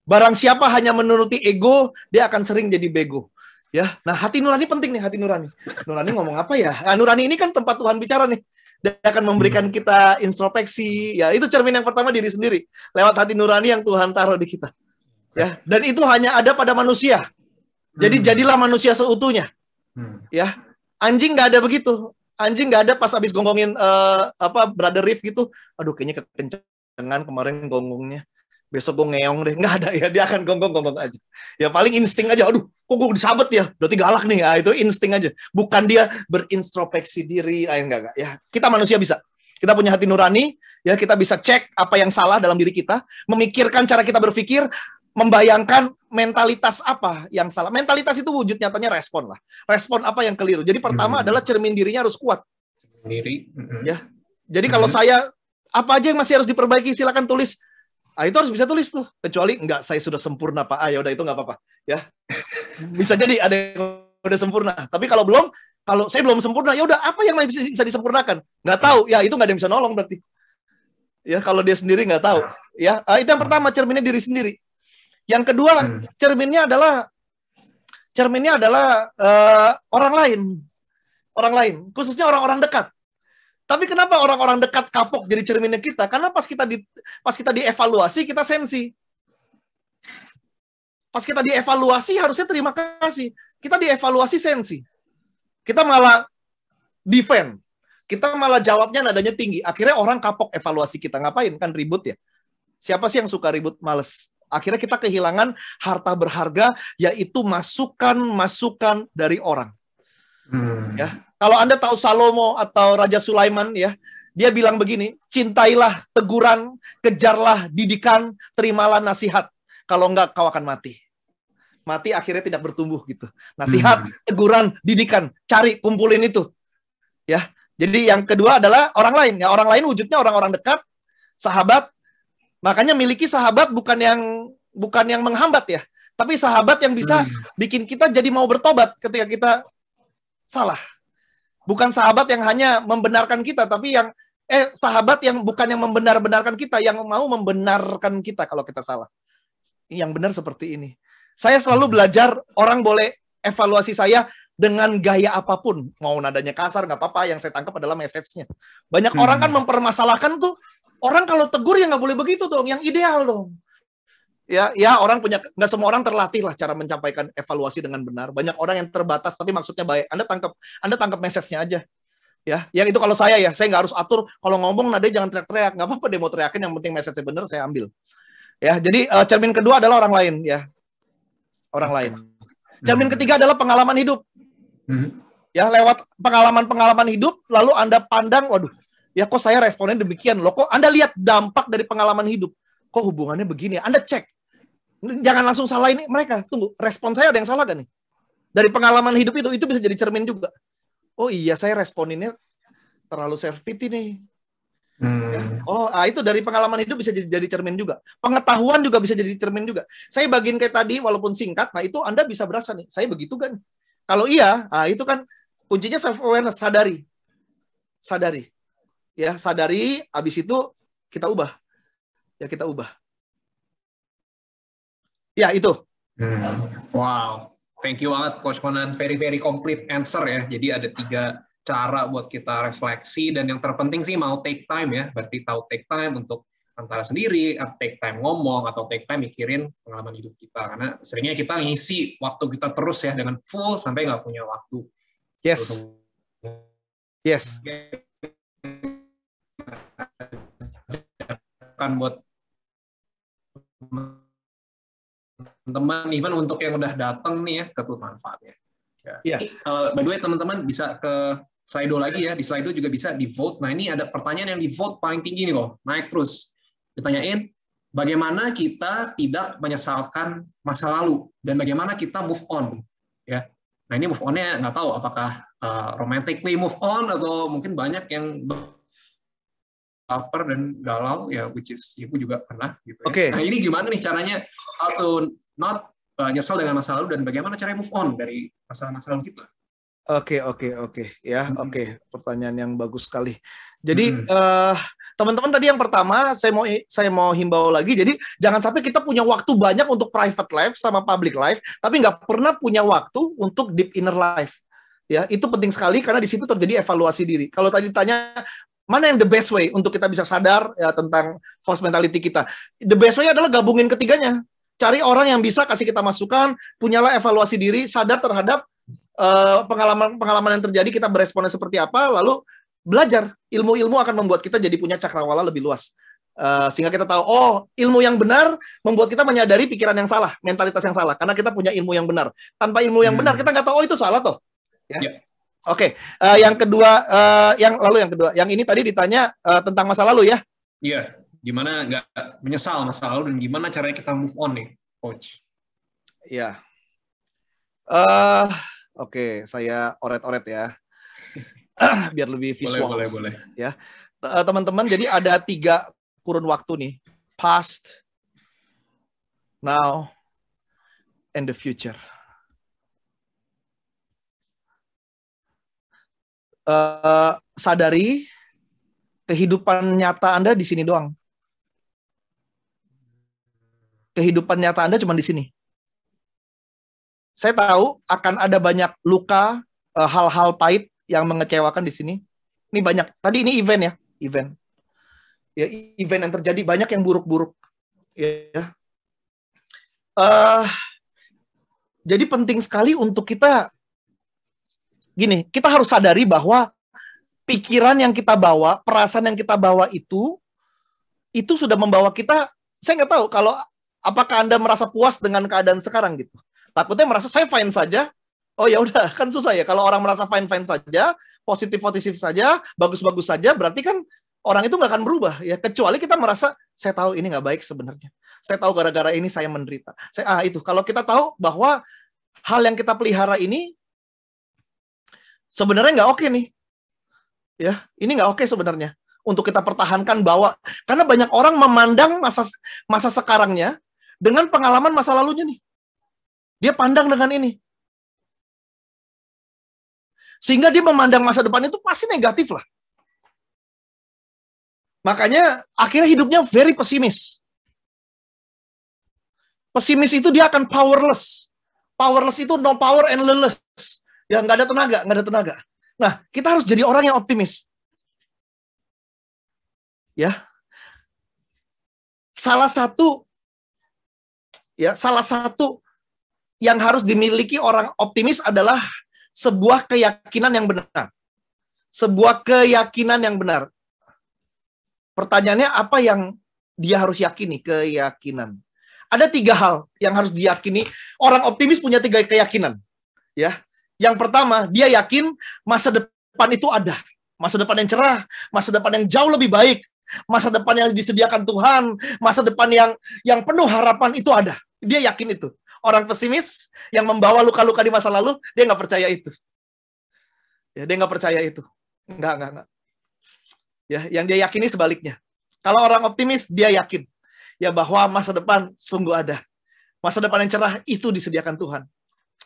Barang siapa hanya menuruti ego, dia akan sering jadi bego. Ya, nah hati nurani penting nih, hati nurani. Nurani ngomong apa ya? Nah, nurani ini kan tempat Tuhan bicara nih. Dia akan memberikan kita introspeksi. Ya, itu cermin yang pertama diri sendiri. Lewat hati nurani yang Tuhan taruh di kita. Ya, dan itu hanya ada pada manusia. Jadi jadilah manusia seutuhnya. Ya, anjing nggak ada begitu. Anjing nggak ada pas habis gonggongin Brother Riff gitu. Aduh, kayaknya kekencengan kemarin gonggongnya. Besok gue ngeong deh. Nggak ada ya, dia akan gonggong aja. Ya paling insting aja. Aduh, kok gue disabet ya? Berarti galak nih. Nah, itu insting aja. Bukan dia berintrospeksi diri. Enggak. Ya, kita manusia bisa. Kita punya hati nurani. Ya, kita bisa cek apa yang salah dalam diri kita. Memikirkan cara kita berpikir. Membayangkan mentalitas apa yang salah. Mentalitas itu wujud nyatanya respon lah. Respon apa yang keliru. Jadi pertama adalah cermin dirinya harus kuat. Diri. Ya. Jadi kalau saya, apa aja yang masih harus diperbaiki, silakan tulis. Itu harus bisa tulis tuh. Kecuali enggak, saya sudah sempurna Pak. Ya udah itu nggak apa-apa. Ya, bisa jadi ada yang udah sempurna. Tapi kalau belum, kalau saya belum sempurna, ya udah apa yang bisa disempurnakan? Nggak tahu. Ya itu nggak ada yang bisa nolong berarti. Ya kalau dia sendiri nggak tahu. Ya itu yang pertama, cerminnya diri sendiri. Yang kedua, cerminnya adalah orang lain. Orang lain, khususnya orang-orang dekat. Tapi kenapa orang-orang dekat kapok jadi cerminnya kita? Karena pas kita dievaluasi, kita sensi. Pas kita dievaluasi, harusnya terima kasih. Kita dievaluasi sensi. Kita malah defend. Kita malah jawabnya nadanya tinggi. Akhirnya orang kapok evaluasi kita. Ngapain? Kan ribut ya. Siapa sih yang suka ribut? Males. Akhirnya kita kehilangan harta berharga, yaitu masukan-masukan dari orang. Ya, kalau Anda tahu Salomo atau Raja Sulaiman, ya, dia bilang begini: cintailah teguran, kejarlah didikan, terimalah nasihat. Kalau enggak, kau akan mati. Mati akhirnya tidak bertumbuh gitu. Nasihat, teguran, didikan, cari, kumpulin itu. Ya, jadi yang kedua adalah orang lain. Ya, orang lain wujudnya orang-orang dekat, sahabat. Makanya miliki sahabat bukan yang menghambat ya, tapi sahabat yang bisa bikin kita jadi mau bertobat ketika kita salah. Bukan sahabat yang hanya membenarkan kita, tapi sahabat yang bukan yang membenar-benarkan kita, yang mau membenarkan kita kalau kita salah. Yang benar seperti ini. Saya selalu belajar, orang boleh evaluasi saya dengan gaya apapun. Mau nadanya kasar, nggak apa-apa. Yang saya tangkap adalah message-nya. Banyak orang kan mempermasalahkan tuh, orang kalau tegur ya nggak boleh begitu dong, yang ideal dong. Ya orang punya, nggak semua orang terlatih lah cara menyampaikan evaluasi dengan benar. Banyak orang yang terbatas tapi maksudnya baik. Anda tangkap message-nya aja. Ya, yang itu kalau saya nggak harus atur. Kalau ngomong nadanya jangan teriak-teriak, nggak apa-apa deh mau teriakin, yang penting message-nya benar saya ambil. Ya, jadi cermin kedua adalah orang lain ya. Orang lain. Cermin ketiga adalah pengalaman hidup. Ya, lewat pengalaman hidup lalu Anda pandang, waduh, ya kok saya responnya demikian loh, kok Anda lihat dampak dari pengalaman hidup. Kok hubungannya begini? Anda cek. Jangan langsung salahin mereka. Tunggu, respon saya ada yang salah gak nih? Dari pengalaman hidup itu bisa jadi cermin juga. Oh iya, saya responinnya terlalu self-pity nih. Ya. Itu dari pengalaman hidup bisa jadi cermin juga. Pengetahuan juga bisa jadi cermin juga. Saya bagiin kayak tadi, walaupun singkat, nah itu Anda bisa berasa nih, saya begitu kan? Kalau iya, itu kan kuncinya self-awareness, sadari. Ya, sadari, habis itu kita ubah. Ya, kita ubah. Ya, itu. Wow. Thank you banget, Coach Conan. Very, very complete answer ya. Jadi ada 3 cara buat kita refleksi. Dan yang terpenting sih mau take time ya. Berarti tahu take time untuk antara sendiri, take time ngomong, atau take time mikirin pengalaman hidup kita. Karena seringnya kita ngisi waktu kita terus ya dengan full sampai nggak punya waktu. Yes. Kan buat teman-teman, even untuk yang udah datang nih ya, ketut manfaatnya. Ya. By the way, teman-teman bisa ke Slido lagi ya. Di Slido juga bisa di vote. Nah, ini ada pertanyaan yang di vote paling tinggi nih loh, naik terus. Ditanyain, bagaimana kita tidak menyesalkan masa lalu dan bagaimana kita move on. Ya. Nah, ini move on-nya nggak tahu apakah romantically move on, atau mungkin banyak yang baper dan galau ya, which is aku juga pernah gitu ya. Oke. Nah ini gimana nih caranya how to not nyesel dengan masa lalu, dan bagaimana caranya move on dari masa lalu kita? Oke. Ya, oke. Pertanyaan yang bagus sekali. Jadi teman-teman tadi yang pertama saya mau himbau lagi. Jadi jangan sampai kita punya waktu banyak untuk private life sama public life, tapi nggak pernah punya waktu untuk deep inner life. Ya, itu penting sekali karena di situ terjadi evaluasi diri. Kalau tadi ditanya mana yang the best way untuk kita bisa sadar ya tentang false mentality kita, the best way adalah gabungin ketiganya. Cari orang yang bisa kasih kita masukan, punyalah evaluasi diri, sadar terhadap pengalaman yang terjadi, kita beresponnya seperti apa, lalu belajar. Ilmu-ilmu akan membuat kita jadi punya cakrawala lebih luas. Sehingga kita tahu, oh, ilmu yang benar membuat kita menyadari pikiran yang salah, mentalitas yang salah, karena kita punya ilmu yang benar. Tanpa ilmu yang benar, kita nggak tahu, oh itu salah toh. Ya? Yeah. Oke, yang kedua, yang kedua, yang ini tadi ditanya tentang masa lalu ya? Iya, gimana nggak menyesal masa lalu, dan gimana caranya kita move on nih, Coach? Iya. Oke, saya oret-oret ya, biar lebih visual. Boleh. Ya, teman-teman. Jadi ada 3 kurun waktu nih: past, now, and the future. Sadari kehidupan nyata Anda di sini doang. Kehidupan nyata Anda cuma di sini. Saya tahu akan ada banyak luka, hal-hal pahit yang mengecewakan di sini. Ini banyak. Tadi ini event ya, event. Ya, event yang terjadi banyak yang buruk-buruk. Ya. Jadi penting sekali untuk kita gini, kita harus sadari bahwa pikiran yang kita bawa, perasaan yang kita bawa itu sudah membawa kita. Saya nggak tahu kalau apakah Anda merasa puas dengan keadaan sekarang gitu. Takutnya merasa saya fine saja. Oh ya udah, kan susah ya kalau orang merasa fine saja, positif saja, bagus-bagus saja, berarti kan orang itu nggak akan berubah ya. Kecuali kita merasa saya tahu ini nggak baik sebenarnya. Saya tahu gara-gara ini saya menderita. Itu kalau kita tahu bahwa hal yang kita pelihara ini sebenarnya nggak oke nih. Ya, ini nggak oke sebenarnya untuk kita pertahankan karena banyak orang memandang masa sekarangnya dengan pengalaman masa lalunya nih. Dia pandang dengan ini. Sehingga dia memandang masa depan itu pasti negatif lah. Makanya akhirnya hidupnya very pesimis. Pesimis itu dia akan powerless. Powerless itu no power and less. Ya nggak ada tenaga. Nah, kita harus jadi orang yang optimis. Ya. Salah satu yang harus dimiliki orang optimis adalah sebuah keyakinan yang benar. Sebuah keyakinan yang benar. Pertanyaannya apa yang dia harus yakini? Keyakinan. Ada 3 hal yang harus diyakini. Orang optimis punya 3 keyakinan. Ya. Yang pertama, dia yakin masa depan itu ada. Masa depan yang cerah, masa depan yang jauh lebih baik, masa depan yang disediakan Tuhan, masa depan yang penuh harapan itu ada. Dia yakin itu. Orang pesimis yang membawa luka-luka di masa lalu, dia nggak percaya itu. Ya, dia nggak percaya itu. Nggak. Ya, yang dia yakini sebaliknya. Kalau orang optimis, dia yakin ya bahwa masa depan sungguh ada. Masa depan yang cerah itu disediakan Tuhan.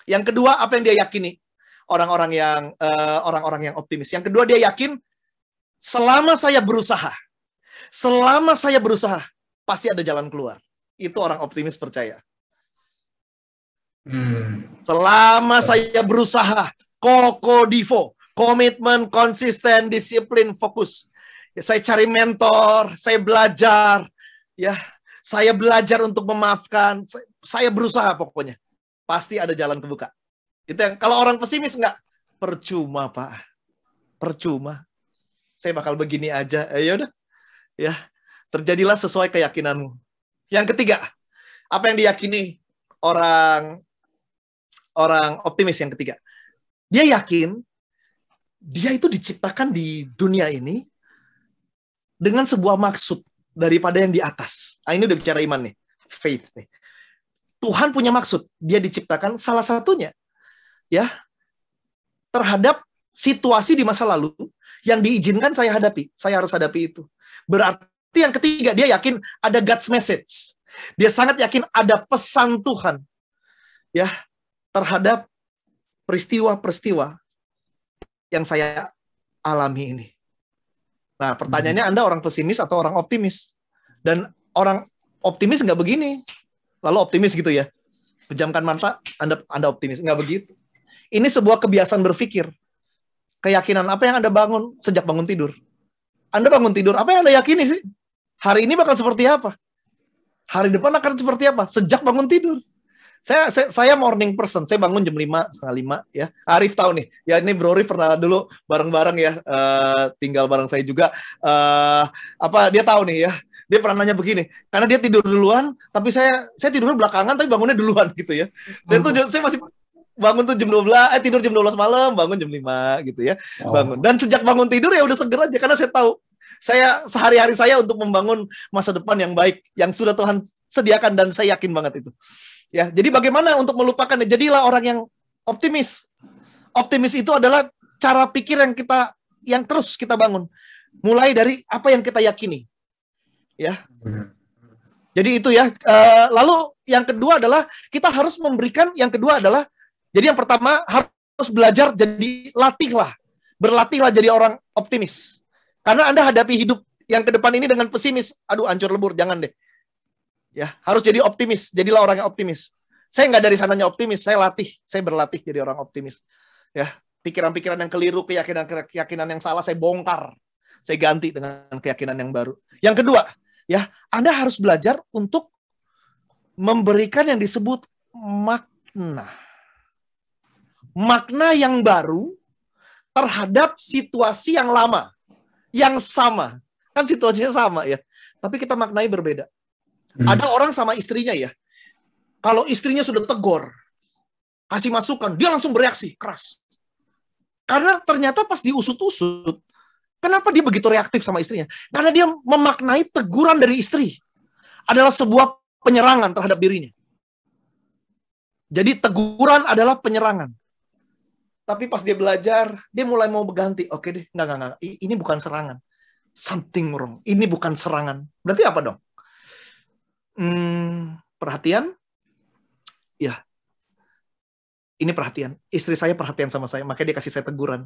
Yang kedua, apa yang dia yakini? Orang-orang yang optimis. Yang kedua, dia yakin selama saya berusaha, pasti ada jalan keluar. Itu orang optimis percaya. Selama saya berusaha, Divo, komitmen, konsisten, disiplin, fokus. Ya, saya cari mentor, saya belajar, ya, saya belajar untuk memaafkan, saya berusaha pokoknya. Pasti ada jalan kebuka. Itu yang kalau orang pesimis enggak, percuma Pak, percuma. Saya bakal begini aja. Ya udah, ya terjadilah sesuai keyakinanmu. Yang ketiga, apa yang diyakini orang optimis yang ketiga? Dia yakin dia itu diciptakan di dunia ini dengan sebuah maksud daripada yang di atas. Nah, ini udah bicara iman nih, faith nih. Tuhan punya maksud, dia diciptakan salah satunya ya terhadap situasi di masa lalu yang diizinkan saya hadapi. Saya harus hadapi itu. Berarti yang ketiga, dia yakin ada God's message. Dia sangat yakin ada pesan Tuhan ya terhadap peristiwa-peristiwa yang saya alami ini. Nah, pertanyaannya Anda orang pesimis atau orang optimis? Dan orang optimis nggak begini. Lalu optimis gitu ya. Pejamkan mata, Anda optimis. Nggak begitu. Ini sebuah kebiasaan berpikir. Keyakinan apa yang Anda bangun sejak bangun tidur? Anda bangun tidur, apa yang Anda yakini sih? Hari ini bakal seperti apa? Hari depan akan seperti apa? Sejak bangun tidur. Saya morning person. Saya bangun jam 5, setengah 5 ya. Arif tahu nih. Ya ini Bro Arif pernah dulu bareng-bareng ya, tinggal bareng saya juga. Dia tahu nih ya. Dia pernah nanya begini, karena dia tidur duluan, tapi saya tidur belakangan tapi bangunnya duluan gitu ya. Saya masih bangun tuh jam 12, tidur jam 12 malam, bangun jam 5 gitu ya. Bangun. Dan sejak bangun tidur ya udah seger aja karena saya tahu sehari-hari saya untuk membangun masa depan yang baik yang sudah Tuhan sediakan dan saya yakin banget itu. Ya, jadi bagaimana untuk melupakannya? Jadilah orang yang optimis. Optimis itu adalah cara pikir yang terus kita bangun. Mulai dari apa yang kita yakini. Ya. Jadi itu ya. Lalu yang kedua adalah kita harus memberikan, yang kedua adalah, jadi yang pertama harus belajar berlatihlah jadi orang optimis. Karena Anda hadapi hidup yang ke depan ini dengan pesimis, aduh hancur lebur, jangan deh. Ya, harus jadi optimis. Jadilah orang yang optimis. Saya nggak dari sananya optimis, saya berlatih jadi orang optimis. Ya, pikiran-pikiran yang keliru, keyakinan yang salah saya bongkar. Saya ganti dengan keyakinan yang baru. Yang kedua, ya, Anda harus belajar untuk memberikan yang disebut makna. Makna yang baru terhadap situasi yang lama, yang sama. Kan situasinya sama ya, tapi kita maknai berbeda. Ada orang sama istrinya ya, kalau istrinya sudah tegur, kasih masukan, dia langsung bereaksi keras. Karena ternyata pas diusut-usut, kenapa dia begitu reaktif sama istrinya? Karena dia memaknai teguran dari istri adalah sebuah penyerangan terhadap dirinya. Jadi teguran adalah penyerangan. Tapi pas dia belajar, dia mulai mau berganti. Oke deh, enggak. Ini bukan serangan. Something wrong. Ini bukan serangan. Berarti apa dong? Perhatian, ya, ini perhatian. Istri saya perhatian sama saya, makanya dia kasih saya teguran.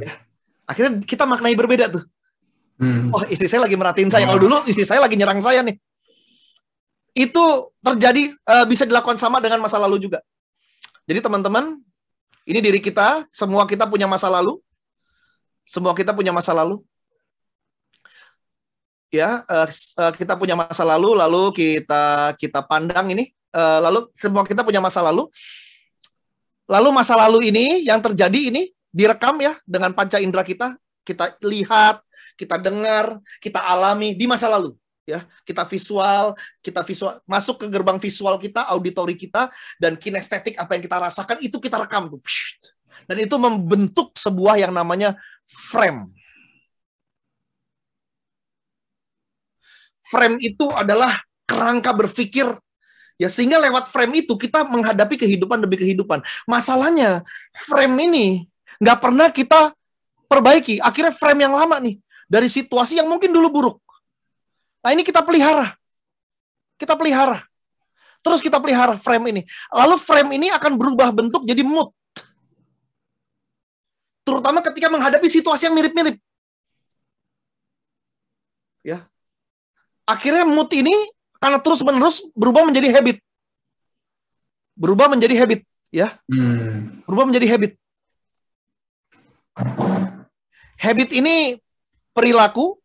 Ya. Akhirnya kita maknai berbeda tuh. Oh, istri saya lagi merhatiin saya. Kalau dulu istri saya lagi nyerang saya nih. Itu terjadi, bisa dilakukan sama dengan masa lalu juga. Jadi teman-teman, ini diri kita, semua kita punya masa lalu. Semua kita punya masa lalu. Ya, kita punya masa lalu kita pandang ini, lalu semua kita punya masa lalu masa lalu ini yang terjadi ini direkam ya dengan panca indera kita lihat, kita dengar, kita alami di masa lalu ya, kita visual masuk ke gerbang visual kita, auditori kita, dan kinestetik apa yang kita rasakan itu kita rekam tuh, dan itu membentuk sebuah yang namanya frame. Frame itu adalah kerangka berpikir, ya, sehingga lewat frame itu kita menghadapi kehidupan demi kehidupan. Masalahnya, frame ini nggak pernah kita perbaiki. Akhirnya frame yang lama nih, dari situasi yang mungkin dulu buruk. Nah, ini kita pelihara. Terus kita pelihara frame ini. Lalu frame ini akan berubah bentuk jadi mood. Terutama ketika menghadapi situasi yang mirip-mirip. Ya. Akhirnya mood ini karena terus-menerus berubah menjadi habit. Ya. Berubah menjadi habit. Habit ini perilaku,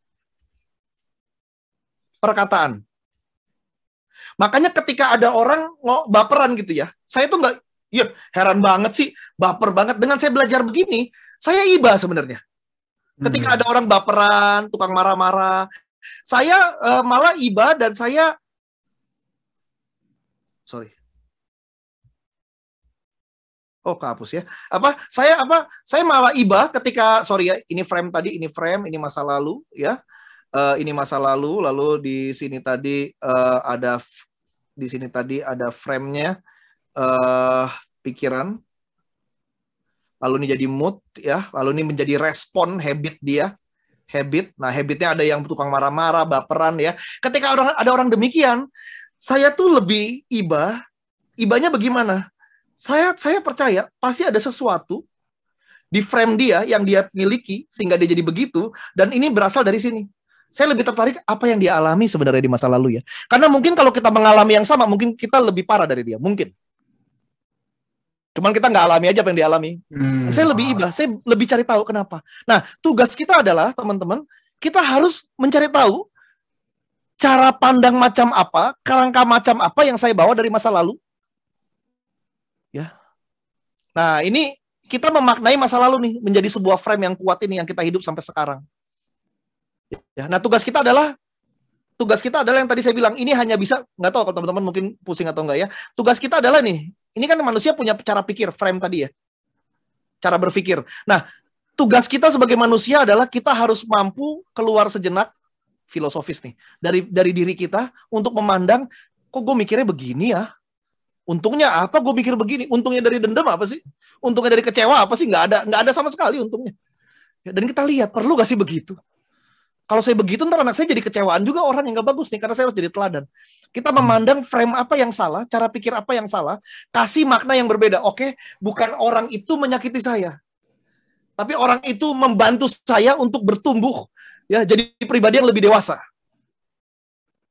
perkataan. Makanya ketika ada orang baperan gitu ya, saya tuh nggak, ya heran banget sih, baper banget. Dengan saya belajar begini, saya iba sebenarnya. Ketika ada orang baperan, tukang marah-marah, saya malah iba dan saya kehapus ya. Saya malah iba ketika ini frame tadi, ini masa lalu ya. Ini masa lalu, lalu di sini tadi ada frame-nya pikiran. lalu ini jadi mood, ya, lalu ini menjadi respon habit dia, habit. Nah, habitnya ada yang tukang marah-marah, baperan, ya. Ketika ada orang demikian, saya tuh lebih ibanya bagaimana? Saya percaya pasti ada sesuatu di frame dia yang dia miliki sehingga dia jadi begitu, dan ini berasal dari sini. Saya lebih tertarik apa yang dia alami sebenarnya di masa lalu, ya. Karena mungkin kalau kita mengalami yang sama, mungkin kita lebih parah dari dia, mungkin. Cuman kita nggak alami aja apa yang dia alami. Saya lebih saya lebih cari tahu kenapa. Nah, tugas kita adalah, teman-teman, kita harus mencari tahu cara pandang macam apa, kerangka macam apa yang saya bawa dari masa lalu. Ya. Nah, ini kita memaknai masa lalu nih menjadi sebuah frame yang kuat ini yang kita hidup sampai sekarang. Ya, nah tugas kita adalah yang tadi saya bilang, ini hanya bisa, nggak tahu kalau teman-teman mungkin pusing atau enggak ya. Tugas kita adalah nih, ini kan manusia punya cara pikir, frame tadi ya. Cara berpikir. Nah, tugas kita sebagai manusia adalah kita harus mampu keluar sejenak filosofis nih dari diri kita untuk memandang, kok gue mikirnya begini ya? Untungnya apa gue mikir begini? Untungnya dari dendam apa sih? Untungnya dari kecewa apa sih? Nggak ada sama sekali untungnya. Dan kita lihat, perlu gak sih begitu? Kalau saya begitu, ntar anak saya jadi kecewaan juga, orang yang nggak bagus nih, karena saya harus jadi teladan. Kita memandang frame apa yang salah, cara pikir apa yang salah, kasih makna yang berbeda. Oke, bukan orang itu menyakiti saya, tapi orang itu membantu saya untuk bertumbuh, ya, jadi pribadi yang lebih dewasa.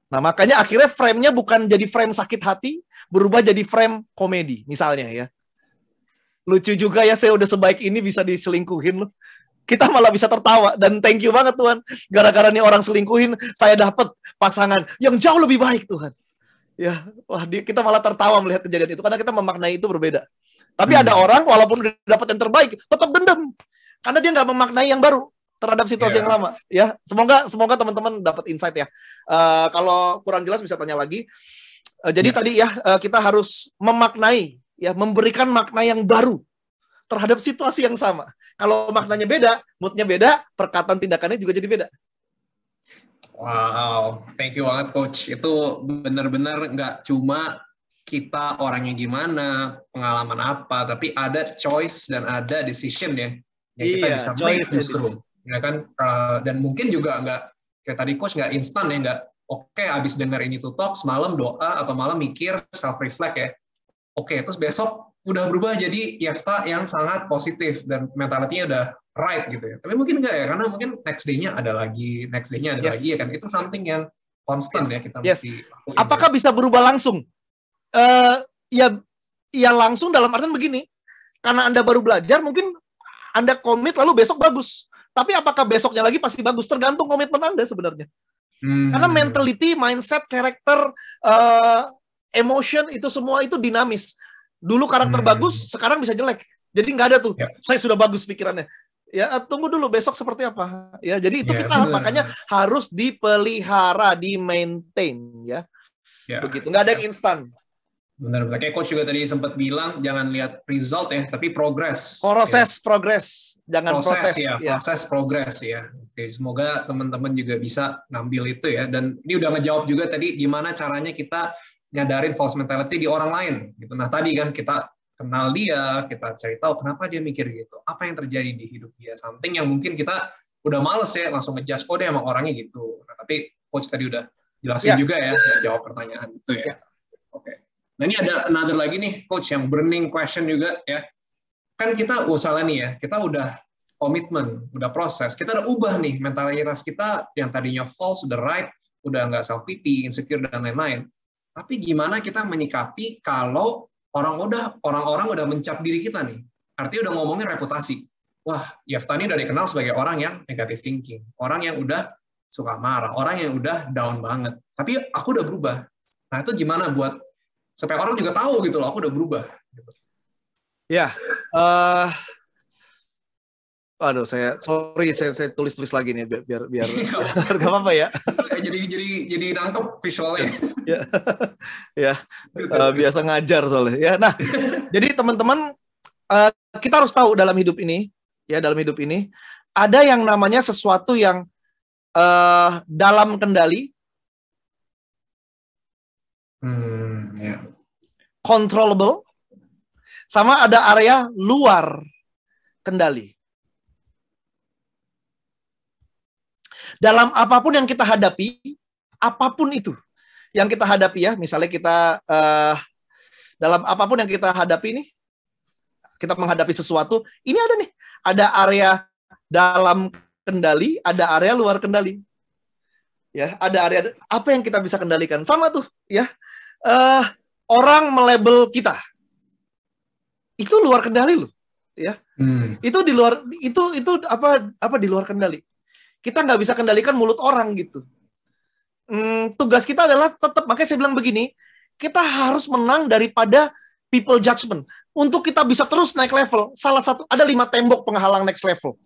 Nah, makanya akhirnya frame-nya bukan jadi frame sakit hati, berubah jadi frame komedi, misalnya ya. Lucu juga ya, saya udah sebaik ini bisa diselingkuhin loh. Kita malah bisa tertawa, dan thank you banget Tuhan. Gara-gara nih orang selingkuhin, saya dapat pasangan yang jauh lebih baik Tuhan. Ya, wah, kita malah tertawa melihat kejadian itu, karena kita memaknai itu berbeda. Tapi ada orang, walaupun udah dapat yang terbaik, tetap dendam. Karena dia nggak memaknai yang baru terhadap situasi yang lama, ya. Semoga teman-teman dapat insight ya. Kalau kurang jelas bisa tanya lagi. Jadi tadi ya, kita harus memaknai, ya, memberikan makna yang baru terhadap situasi yang sama. Kalau maknanya beda, moodnya beda, perkataan tindakannya juga jadi beda. Wow, thank you banget Coach. Itu benar-benar nggak cuma kita orangnya gimana, pengalaman apa, tapi ada choice dan ada decision ya yang kita bisa make justru. Ya kan, dan mungkin juga nggak kayak tadi Coach, nggak instan ya, nggak oke abis dengar ini tuh talk semalam doa atau malam mikir self reflect ya, oke terus besok udah berubah jadi Yefta yang sangat positif dan mentalitinya udah right gitu ya. Tapi mungkin enggak ya, karena mungkin next day-nya ada lagi, lagi ya kan, itu something yang constant ya kita mesti lakuin. Apakah bisa berubah langsung? Ya langsung dalam artian begini, karena Anda baru belajar mungkin Anda komit lalu besok bagus. Tapi apakah besoknya lagi pasti bagus? Tergantung komitmen Anda sebenarnya. Karena mentality, mindset, karakter, emotion, itu semua itu dinamis. Dulu karakter bagus, sekarang bisa jelek. Jadi nggak ada tuh, saya sudah bagus pikirannya. Ya, tunggu dulu besok seperti apa. Ya, jadi itu kita makanya harus dipelihara, di-maintain ya. Begitu, nggak ada yang instan. Benar-benar. Kayak Coach juga tadi sempat bilang, jangan lihat result ya, tapi progress. Progress. Jangan protes. Proses progress ya. Oke, semoga teman-teman juga bisa ngambil itu ya. Dan ini udah ngejawab juga tadi, gimana caranya kita nyadarin false mentality di orang lain. Gitu. Nah, tadi kan kita kenal dia, kita cari tahu kenapa dia mikir gitu. Apa yang terjadi di hidup dia. Something yang mungkin kita udah males ya, langsung ngejudge, oh dia emang orangnya gitu. Nah, tapi Coach tadi udah jelasin juga ya, jawab pertanyaan itu ya. Oke. Nah, ini ada another lagi nih, Coach, yang burning question juga ya. Kan kita usaha nih ya, kita udah komitmen, udah proses, kita udah ubah nih mentalitas kita yang tadinya false, udah right, udah nggak self-pity, insecure, dan lain-lain. Tapi gimana kita menyikapi kalau orang-orang udah mencap diri kita nih? Artinya udah ngomongin reputasi. Wah, Yefta ini udah dikenal sebagai orang yang negative thinking, orang yang udah suka marah, orang yang udah down banget. Tapi aku udah berubah. Nah, itu gimana buat supaya orang juga tahu gitu loh, aku udah berubah. Ya, aduh, saya tulis lagi nih biar nggak apa-apa ya. jadi nangkep visualnya. Ya, biasa ngajar soalnya. Ya, nah, jadi teman-teman, kita harus tahu dalam hidup ini ada yang namanya sesuatu yang dalam kendali, controllable, sama ada area luar kendali. Dalam apapun yang kita hadapi, apapun itu yang kita hadapi ya, misalnya kita dalam apapun yang kita hadapi nih, kita menghadapi sesuatu, ini ada nih, ada area dalam kendali, ada area luar kendali. Ya, ada area apa yang kita bisa kendalikan. Sama tuh, ya. Orang melabel kita. Itu luar kendali loh, ya. Itu di luar itu apa di luar kendali. Kita nggak bisa kendalikan mulut orang gitu. Tugas kita adalah tetap, makanya saya bilang begini, kita harus menang daripada people judgment. Untuk kita bisa terus naik level, salah satu, ada 5 tembok penghalang next level.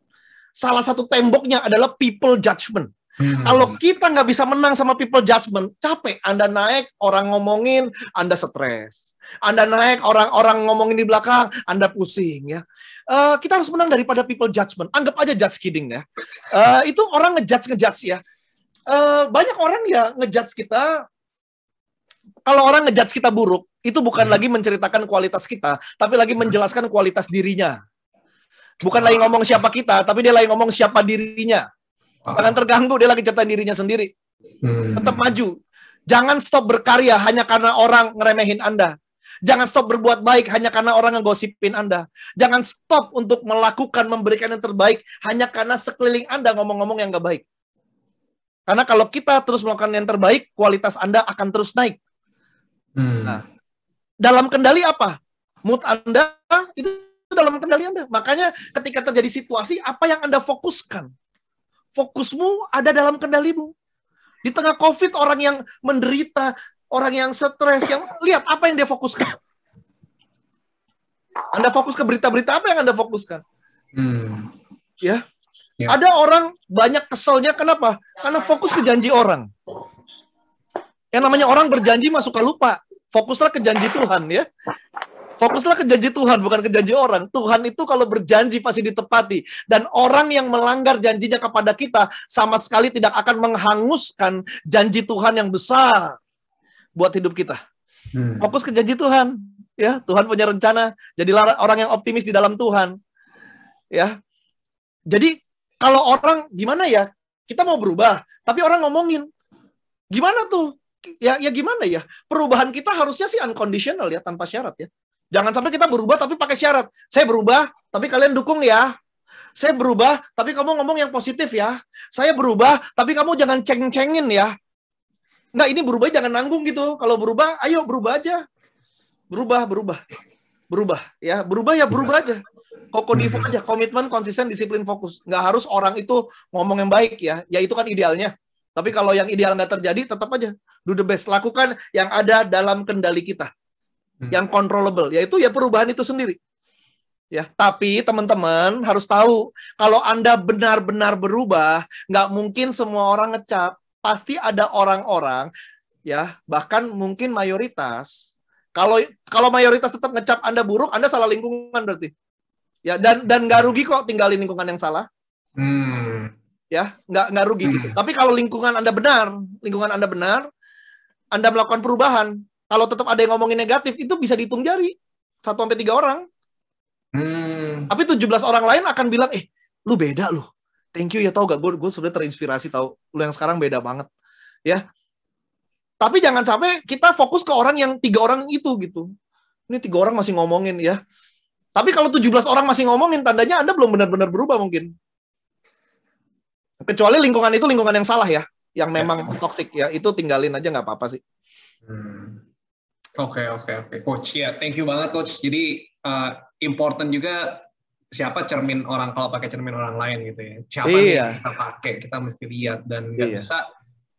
Salah satu temboknya adalah people judgment. Kalau kita nggak bisa menang sama people judgment, capek. Anda naik, orang ngomongin, Anda stres. Anda naik, orang-orang ngomongin di belakang, Anda pusing ya. Kita harus menang daripada people judgment. Anggap aja judge kidding ya. Itu orang ngejudge ya. Banyak orang ya ngejudge kita. Kalau orang ngejudge kita buruk, itu bukan lagi menceritakan kualitas kita, tapi lagi menjelaskan kualitas dirinya. Bukan lagi ngomong siapa kita, tapi dia lagi ngomong siapa dirinya. Jangan terganggu, dia lagi ceritain dirinya sendiri. Tetap maju. Jangan stop berkarya hanya karena orang ngeremehin Anda. Jangan stop berbuat baik hanya karena orang ngegosipin Anda. Jangan stop untuk melakukan, memberikan yang terbaik hanya karena sekeliling Anda ngomong-ngomong yang gak baik. Karena kalau kita terus melakukan yang terbaik, kualitas Anda akan terus naik. Nah, dalam kendali apa? Mood Anda itu dalam kendali Anda. Makanya ketika terjadi situasi, apa yang Anda fokuskan? Fokusmu ada dalam kendalimu. Di tengah COVID, orang yang menderita, orang yang stres, yang lihat apa yang dia fokuskan. Anda fokus ke berita-berita apa yang Anda fokuskan? Ya. Ada orang banyak keselnya, kenapa? Karena fokus ke janji orang. Yang namanya orang berjanji mah suka lupa. Fokuslah ke janji Tuhan ya. Fokuslah ke janji Tuhan, bukan ke janji orang. Tuhan itu kalau berjanji pasti ditepati. Dan orang yang melanggar janjinya kepada kita sama sekali tidak akan menghanguskan janji Tuhan yang besar buat hidup kita. Fokus ke janji Tuhan. Ya, Tuhan punya rencana. Jadilah orang yang optimis di dalam Tuhan. Ya. Jadi, kalau orang, gimana ya? Kita mau berubah, tapi orang ngomongin. Gimana tuh? Ya gimana ya? Perubahan kita harusnya sih unconditional ya, tanpa syarat ya. Jangan sampai kita berubah tapi pakai syarat. Saya berubah, tapi kalian dukung ya. Saya berubah, tapi kamu ngomong yang positif ya. Saya berubah, tapi kamu jangan ceng-cengin ya. Nggak, ini berubah jangan nanggung gitu. Kalau berubah, ayo berubah aja. Berubah ya. Berubah aja. Koko-divo aja. Komitmen, konsisten, disiplin, fokus. Nggak harus orang itu ngomong yang baik ya. Ya itu kan idealnya. Tapi kalau yang ideal nggak terjadi, tetap aja. Do the best. Lakukan yang ada dalam kendali kita. Yang controllable, yaitu ya perubahan itu sendiri. Ya, tapi teman-teman harus tahu, kalau Anda benar-benar berubah, nggak mungkin semua orang ngecap. Pasti ada orang-orang, ya, bahkan mungkin mayoritas. Kalau mayoritas tetap ngecap Anda buruk, Anda salah lingkungan berarti. Ya, dan nggak rugi kok tinggalin lingkungan yang salah. Ya, nggak rugi gitu. Tapi kalau lingkungan Anda benar, Anda melakukan perubahan. Kalau tetap ada yang ngomongin negatif, itu bisa dihitung jari. 1-3 orang. Tapi 17 orang lain akan bilang, lu beda lu. Thank you ya, tau gak? Gue sudah terinspirasi tau. Lu yang sekarang beda banget. Ya. Tapi jangan sampai kita fokus ke orang yang 3 orang itu gitu. Ini 3 orang masih ngomongin ya. Tapi kalau 17 orang masih ngomongin, tandanya Anda belum benar-benar berubah mungkin. Kecuali lingkungan itu lingkungan yang salah ya. Yang memang toksik ya. Itu tinggalin aja, nggak apa-apa sih. Oke. Coach, ya, thank you banget, Coach. Jadi, important juga siapa cermin orang, kalau pakai cermin orang lain gitu ya. Siapa yang kita pakai, kita mesti lihat. Dan nggak bisa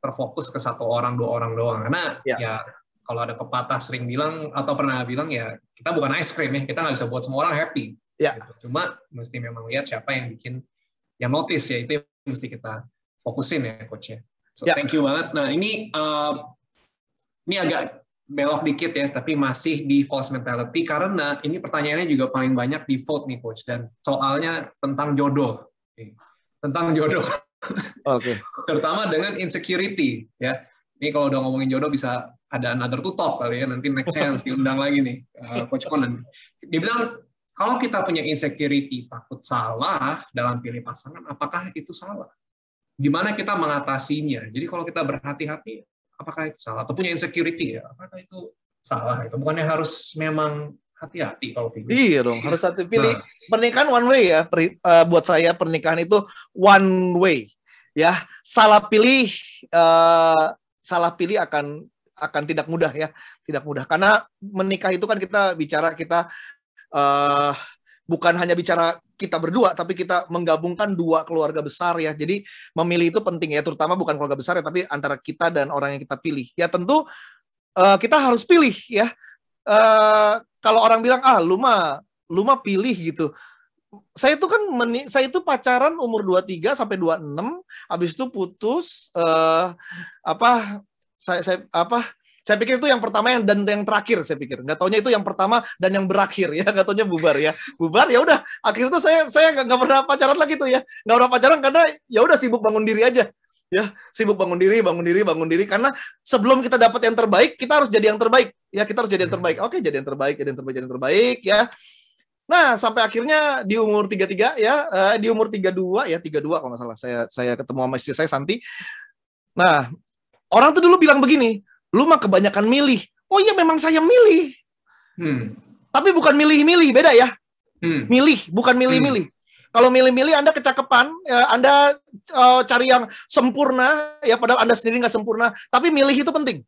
terfokus ke 1 orang, 2 orang doang. Karena ya kalau ada pepatah sering bilang, atau pernah bilang ya, kita bukan ice cream ya, kita nggak bisa buat semua orang happy. Gitu. Cuma mesti memang lihat siapa yang bikin, yang notice ya, itu yang mesti kita fokusin ya, Coach ya. So, thank you banget. Nah, ini agak belok dikit ya, tapi masih di false mentality, karena ini pertanyaannya juga paling banyak di vote nih, Coach, dan soalnya tentang jodoh. Tentang jodoh. Terutama dengan insecurity ya. Ini kalau udah ngomongin jodoh bisa ada another to talk kali ya, nanti next-nya harus diundang lagi nih, Coach Conan. Dia bilang Kalau kita punya insecurity, takut salah dalam pilih pasangan, apakah itu salah? Gimana kita mengatasinya? Jadi kalau kita berhati-hati, apakah itu salah? Atau punya insecurity ya, apakah itu salah? Itu bukannya harus memang hati-hati kalau pilih. Iya dong, harus hati pilih. Pernikahan one way ya. Buat saya pernikahan itu one way. Ya, salah pilih akan tidak mudah ya, tidak mudah. Karena menikah itu kan kita bicara bukan hanya bicara kita berdua, tapi kita menggabungkan dua keluarga besar ya. Jadi memilih itu penting ya, terutama bukan keluarga besar ya, tapi antara kita dan orang yang kita pilih. Ya tentu kita harus pilih ya. Kalau orang bilang lu mah pilih gitu. Saya itu pacaran umur 23 sampai 26, habis itu putus saya pikir itu yang pertama dan yang terakhir, saya pikir. Nggak taunya itu yang pertama dan yang berakhir ya, nggak taunya bubar ya. Bubar ya udah, akhirnya tuh saya nggak pernah pacaran lagi tuh ya. Nggak pernah pacaran karena ya udah sibuk bangun diri aja. Ya, sibuk bangun diri karena sebelum kita dapat yang terbaik, kita harus jadi yang terbaik. Ya, kita harus jadi yang terbaik. Oke, jadi yang terbaik ya. Nah, sampai akhirnya di umur 33 ya, di umur 32 kalau nggak salah saya ketemu sama istri saya Santi. Nah, orang tuh dulu bilang begini, lu mah kebanyakan milih. Oh iya, memang saya milih. Tapi bukan milih-milih, beda ya. Milih, bukan milih-milih. Kalau milih-milih Anda kecakepan, ya, Anda cari yang sempurna, ya padahal Anda sendiri nggak sempurna. Tapi milih itu penting.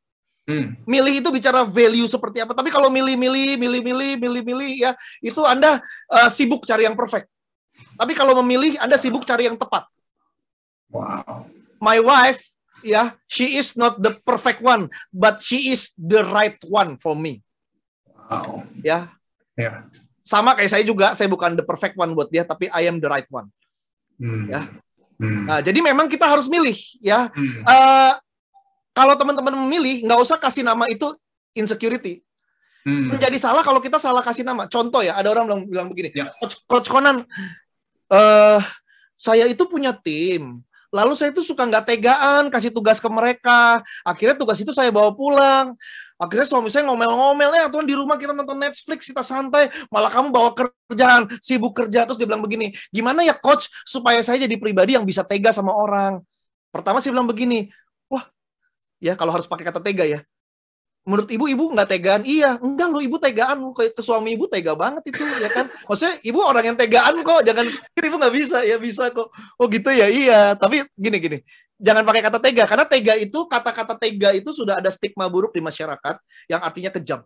Milih itu bicara value seperti apa. Tapi kalau milih-milih, ya itu Anda sibuk cari yang perfect. Tapi kalau memilih, Anda sibuk cari yang tepat. Wow. My wife, ya, she is not the perfect one, but she is the right one for me. Wow. Ya. Yeah. Sama kayak saya juga, saya bukan the perfect one buat dia, tapi I am the right one. Ya. Nah, jadi memang kita harus milih, ya. Kalau teman-teman memilih, nggak usah kasih nama itu insecurity. Menjadi salah kalau kita salah kasih nama. Contoh ya, ada orang bilang begini, yeah. Coach Conan, saya itu punya tim. Lalu saya itu suka nggak tegaan kasih tugas ke mereka. Akhirnya tugas itu saya bawa pulang. Akhirnya suami saya ngomel-ngomel, Tuhan di rumah kita nonton Netflix, kita santai. Malah kamu bawa kerjaan, sibuk kerja. Terus dia bilang begini, gimana ya coach supaya saya jadi pribadi yang bisa tega sama orang? Pertama saya bilang begini, wah, ya kalau harus pakai kata tega ya. Menurut ibu nggak tegaan? Iya, enggak loh, ibu tegaan. Ke suami ibu tega banget itu, ya kan? Maksudnya ibu orang yang tegaan kok, jangan pikir ibu nggak bisa, ya bisa kok. Oh gitu ya, iya. Tapi gini, jangan pakai kata tega, karena tega itu, kata-kata tega itu sudah ada stigma buruk di masyarakat yang artinya kejam.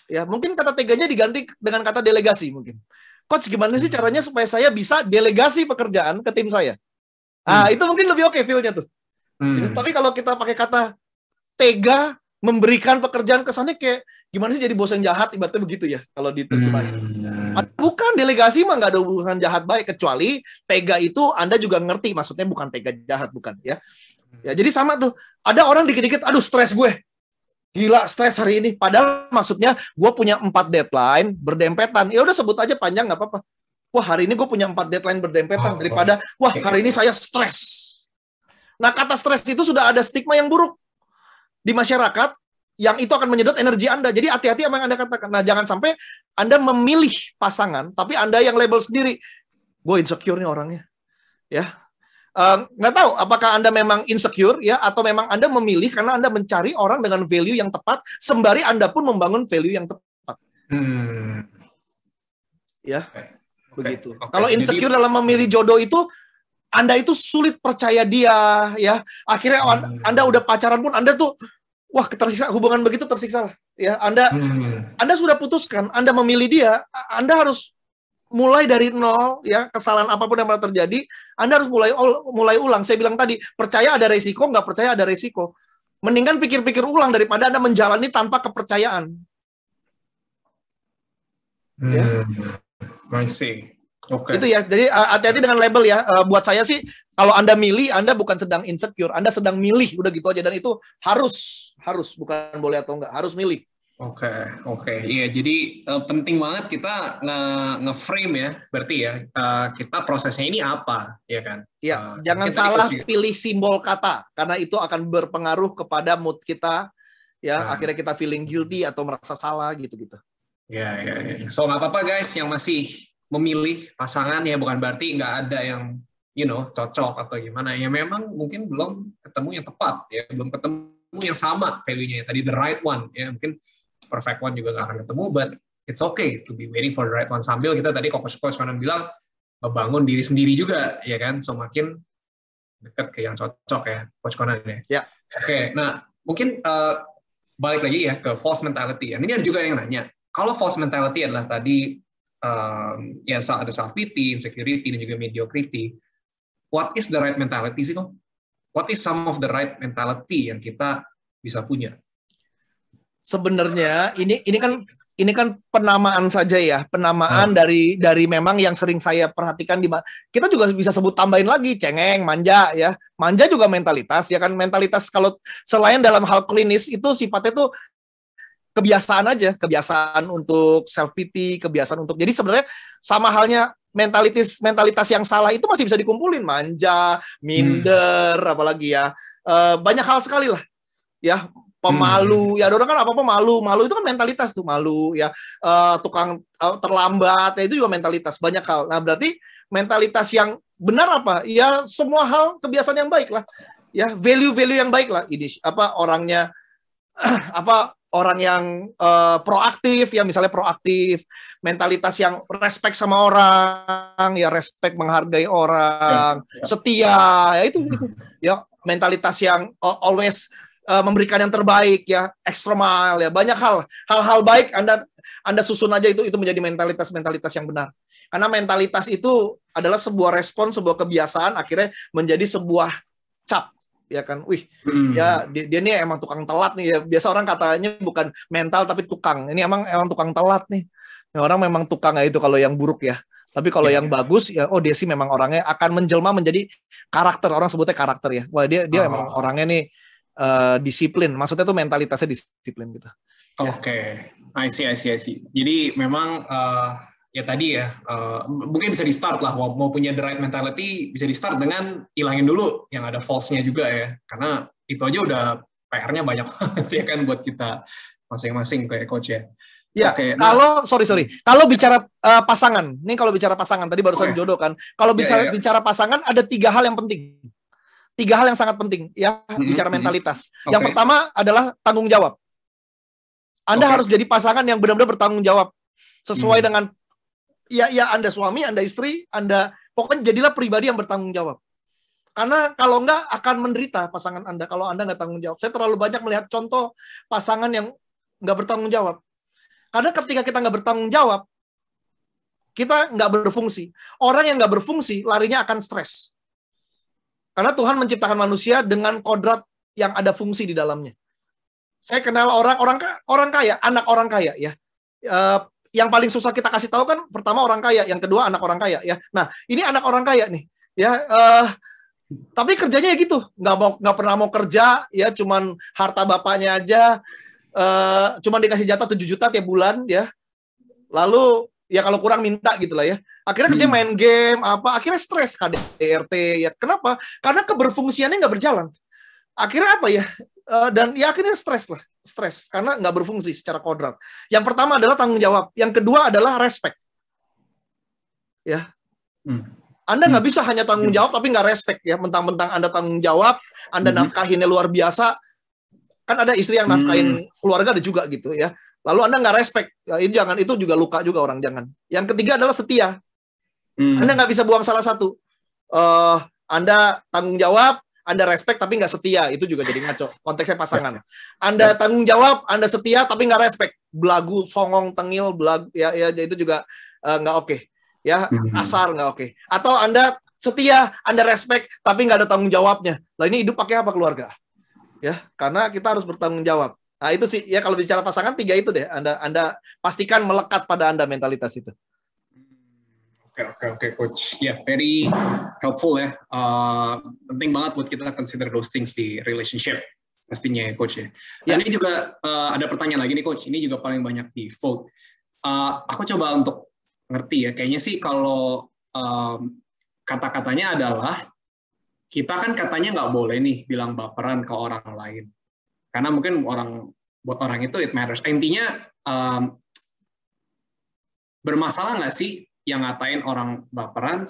Ya, mungkin kata teganya diganti dengan kata delegasi mungkin. Coach, gimana sih caranya supaya saya bisa delegasi pekerjaan ke tim saya? Itu mungkin lebih oke feel-nya tuh. Tapi kalau kita pakai kata tega, memberikan pekerjaan kesannya kayak gimana sih jadi bos yang jahat, ibaratnya begitu ya kalau diterjemahin. Bukan, delegasi mah nggak ada urusan jahat baik, kecuali tega itu Anda juga ngerti maksudnya bukan tega jahat, bukan ya. Ya jadi sama tuh, ada orang dikit-dikit aduh stres gue. Gila stres hari ini, padahal maksudnya gue punya 4 deadline berdempetan. Ya udah sebut aja panjang nggak apa-apa. Wah, hari ini gue punya 4 deadline berdempetan daripada wah hari ini saya stres. Nah, kata stres itu sudah ada stigma yang buruk di masyarakat yang itu akan menyedot energi Anda. Jadi hati-hati apa yang Anda katakan. Nah, jangan sampai Anda memilih pasangan, tapi Anda yang label sendiri. Gue insecure nih orangnya. Ya, nggak tahu apakah Anda memang insecure ya, atau memang Anda memilih karena Anda mencari orang dengan value yang tepat, sembari Anda pun membangun value yang tepat. Ya, begitu. Kalau insecure dalam memilih jodoh itu, Anda itu sulit percaya dia, ya. Akhirnya Anda udah pacaran pun Anda tuh, wah tersiksa, hubungan begitu tersiksa, ya. Anda sudah putuskan, Anda memilih dia, Anda harus mulai dari nol, ya. Kesalahan apapun yang pernah terjadi, Anda harus mulai ulang. Saya bilang tadi, percaya ada resiko, nggak percaya ada resiko. Mendingan pikir-pikir ulang daripada Anda menjalani tanpa kepercayaan. Ya. I see. Okay. Itu ya, jadi hati-hati dengan label ya. Buat saya sih, kalau Anda milih, Anda bukan sedang insecure, Anda sedang milih, udah gitu aja. Dan itu harus, bukan boleh atau enggak, harus milih. Oke. Iya, jadi penting banget kita nge-frame ya, berarti ya, kita prosesnya ini apa, ya kan? Iya, jangan salah pilih simbol kata, karena itu akan berpengaruh kepada mood kita, ya, akhirnya kita feeling guilty atau merasa salah, gitu-gitu. Ya. So nggak apa-apa guys yang masih memilih pasangan ya, bukan berarti nggak ada yang cocok atau gimana. Ya memang mungkin belum ketemu yang tepat ya, belum ketemu yang sama value-nya tadi, the right one ya. Mungkin perfect one juga nggak akan ketemu, but it's okay to be waiting for the right one, sambil kita tadi Coach Conan bilang membangun diri sendiri juga ya kan. So makin dekat ke yang cocok ya Coach Conan ya. Ya. Oke, nah mungkin balik lagi ya ke false mentality. Ini ada juga yang nanya, kalau false mentality adalah tadi ya ada self pity, insecurity, dan juga mediocrity. What is the right mentality sih kok? What is some of the right mentality yang kita bisa punya? Sebenarnya ini kan penamaan saja ya, penamaan dari memang yang sering saya perhatikan kita juga bisa sebut tambahin lagi cengeng, manja ya. Manja juga mentalitas ya kan, mentalitas kalau selain dalam hal klinis itu sifatnya tuh kebiasaan aja, kebiasaan untuk self pity, kebiasaan untuk, jadi sebenarnya sama halnya mentalitas yang salah itu masih bisa dikumpulin, manja, minder, apalagi ya, banyak hal sekali lah ya. Pemalu, ya orang kan apa-apa malu itu kan mentalitas tuh, malu ya, tukang terlambat ya, itu juga mentalitas, banyak hal. Nah berarti mentalitas yang benar apa ya, semua hal kebiasaan yang baik lah ya, value yang baik lah, ini orangnya orang yang proaktif ya, misalnya proaktif, mentalitas yang respect sama orang ya, respect menghargai orang, setia ya, itu ya, mentalitas yang always memberikan yang terbaik ya, extra mile ya, banyak hal baik Anda susun aja, itu menjadi mentalitas yang benar. Karena mentalitas itu adalah sebuah respon, sebuah kebiasaan akhirnya menjadi sebuah cap ya kan. Wih, ya dia ini emang tukang telat nih ya. Biasa orang katanya bukan mental tapi tukang. Ini emang tukang telat nih. Ya, orang memang tukang ya itu kalau yang buruk ya. Tapi kalau yang bagus ya, dia sih memang orangnya akan menjelma menjadi karakter. Orang sebutnya karakter ya. Wah, dia emang orangnya nih disiplin, maksudnya tuh mentalitasnya disiplin gitu. Oke. I see. Jadi memang ya tadi ya, mungkin bisa di start lah, mau punya the right mentality bisa di start dengan ilangin dulu yang ada false-nya juga ya, karena itu aja udah PR-nya banyak ya kan buat kita masing-masing kayak coach ya. Ya, kalau kalau bicara pasangan, nih kalau bicara pasangan tadi barusan jodoh kan, kalau bicara pasangan ada 3 hal yang penting. 3 hal yang sangat penting ya, bicara mentalitas. Yang pertama adalah tanggung jawab. Anda harus jadi pasangan yang benar-benar bertanggung jawab sesuai dengan ya Anda suami, Anda istri, Anda pokoknya jadilah pribadi yang bertanggung jawab. Karena kalau enggak akan menderita pasangan Anda kalau Anda nggak tanggung jawab. Saya terlalu banyak melihat contoh pasangan yang nggak bertanggung jawab. Karena ketika kita nggak bertanggung jawab, kita nggak berfungsi. Orang yang nggak berfungsi larinya akan stres. Karena Tuhan menciptakan manusia dengan kodrat yang ada fungsi di dalamnya. Saya kenal orang kaya, anak orang kaya ya. Yang paling susah kita kasih tahu kan pertama orang kaya, yang kedua anak orang kaya ya. Nah, ini anak orang kaya nih ya. Tapi kerjanya ya gitu, nggak pernah mau kerja ya, cuman harta bapaknya aja, cuman dikasih jatah 7 juta tiap bulan ya. Lalu ya kalau kurang minta gitu lah ya. Akhirnya kerja main game akhirnya stres, KDRT ya. Kenapa? Karena keberfungsiannya nggak berjalan. Akhirnya apa ya? Dan ya akhirnya stres karena nggak berfungsi secara kodrat. Yang pertama adalah tanggung jawab. Yang kedua adalah respect. Ya. Anda nggak bisa hanya tanggung jawab tapi nggak respect ya. Mentang-mentang Anda tanggung jawab, Anda nafkahinnya luar biasa. Kan ada istri yang nafkahin keluarga ada juga gitu ya. Lalu Anda nggak respect, ya, itu juga luka juga orang, jangan. Yang ketiga adalah setia. Anda nggak bisa buang salah satu. Anda tanggung jawab, Anda respect tapi nggak setia, itu juga jadi ngaco. Konteksnya pasangan. Anda tanggung jawab, Anda setia tapi nggak respect, belagu, songong, tengil, belagu, ya itu juga nggak oke. Ya, asar nggak oke. Atau Anda setia, Anda respect tapi nggak ada tanggung jawabnya. Lah ini hidup pakai apa keluarga? Ya, karena kita harus bertanggung jawab. Nah, itu sih ya kalau bicara pasangan 3 itu deh. Anda pastikan melekat pada Anda mentalitas itu. Oke, coach. Ya, very helpful ya. Penting banget buat kita consider those things di relationship pastinya ya, coach ya. Dan ini juga ada pertanyaan lagi nih, coach. Ini juga paling banyak di vote. Aku coba untuk ngerti ya. Kayaknya sih kalau kata-katanya adalah kita kan katanya nggak boleh nih bilang baperan ke orang lain. Karena mungkin buat orang itu it matters. Intinya bermasalah nggak sih yang ngatain orang baperan?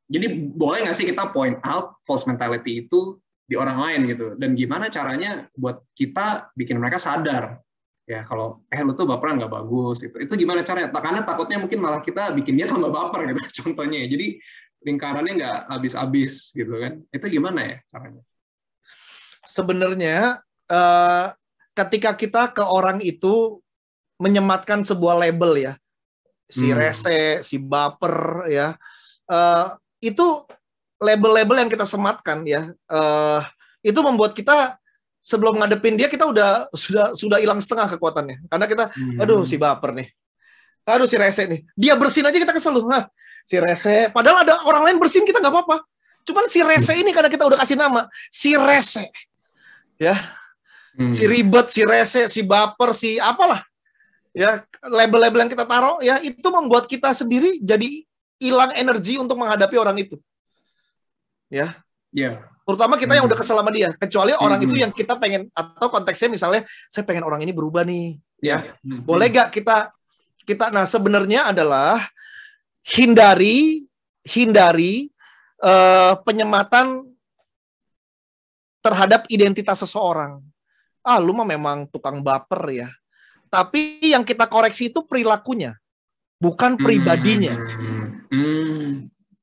Jadi boleh nggak sih kita point out false mentality itu di orang lain gitu? Dan gimana caranya buat kita bikin mereka sadar ya kalau lu tuh baperan nggak bagus itu gimana caranya? Karena takutnya mungkin malah kita bikin dia tambah baper gitu contohnya. Jadi lingkarannya nggak habis-habis gitu kan? Itu gimana ya caranya? Sebenarnya ketika kita ke orang itu menyematkan sebuah label ya, si rese, si baper ya, itu label-label yang kita sematkan ya, itu membuat kita sebelum ngadepin dia kita sudah hilang setengah kekuatannya karena kita aduh si baper nih, aduh si rese nih, dia bersin aja kita kesel loh, si rese, padahal ada orang lain bersin kita nggak apa-apa, cuman si rese ini karena kita udah kasih nama si rese ya, si ribet, si rese, si baper, si apalah ya, label-label yang kita taruh ya, itu membuat kita sendiri jadi hilang energi untuk menghadapi orang itu ya. Terutama kita yang udah kesel sama dia, kecuali orang itu yang kita pengen, atau konteksnya misalnya saya pengen orang ini berubah nih ya, boleh gak kita nah sebenarnya adalah hindari penyematan terhadap identitas seseorang. Lu mah memang tukang baper ya, tapi yang kita koreksi itu perilakunya, bukan pribadinya.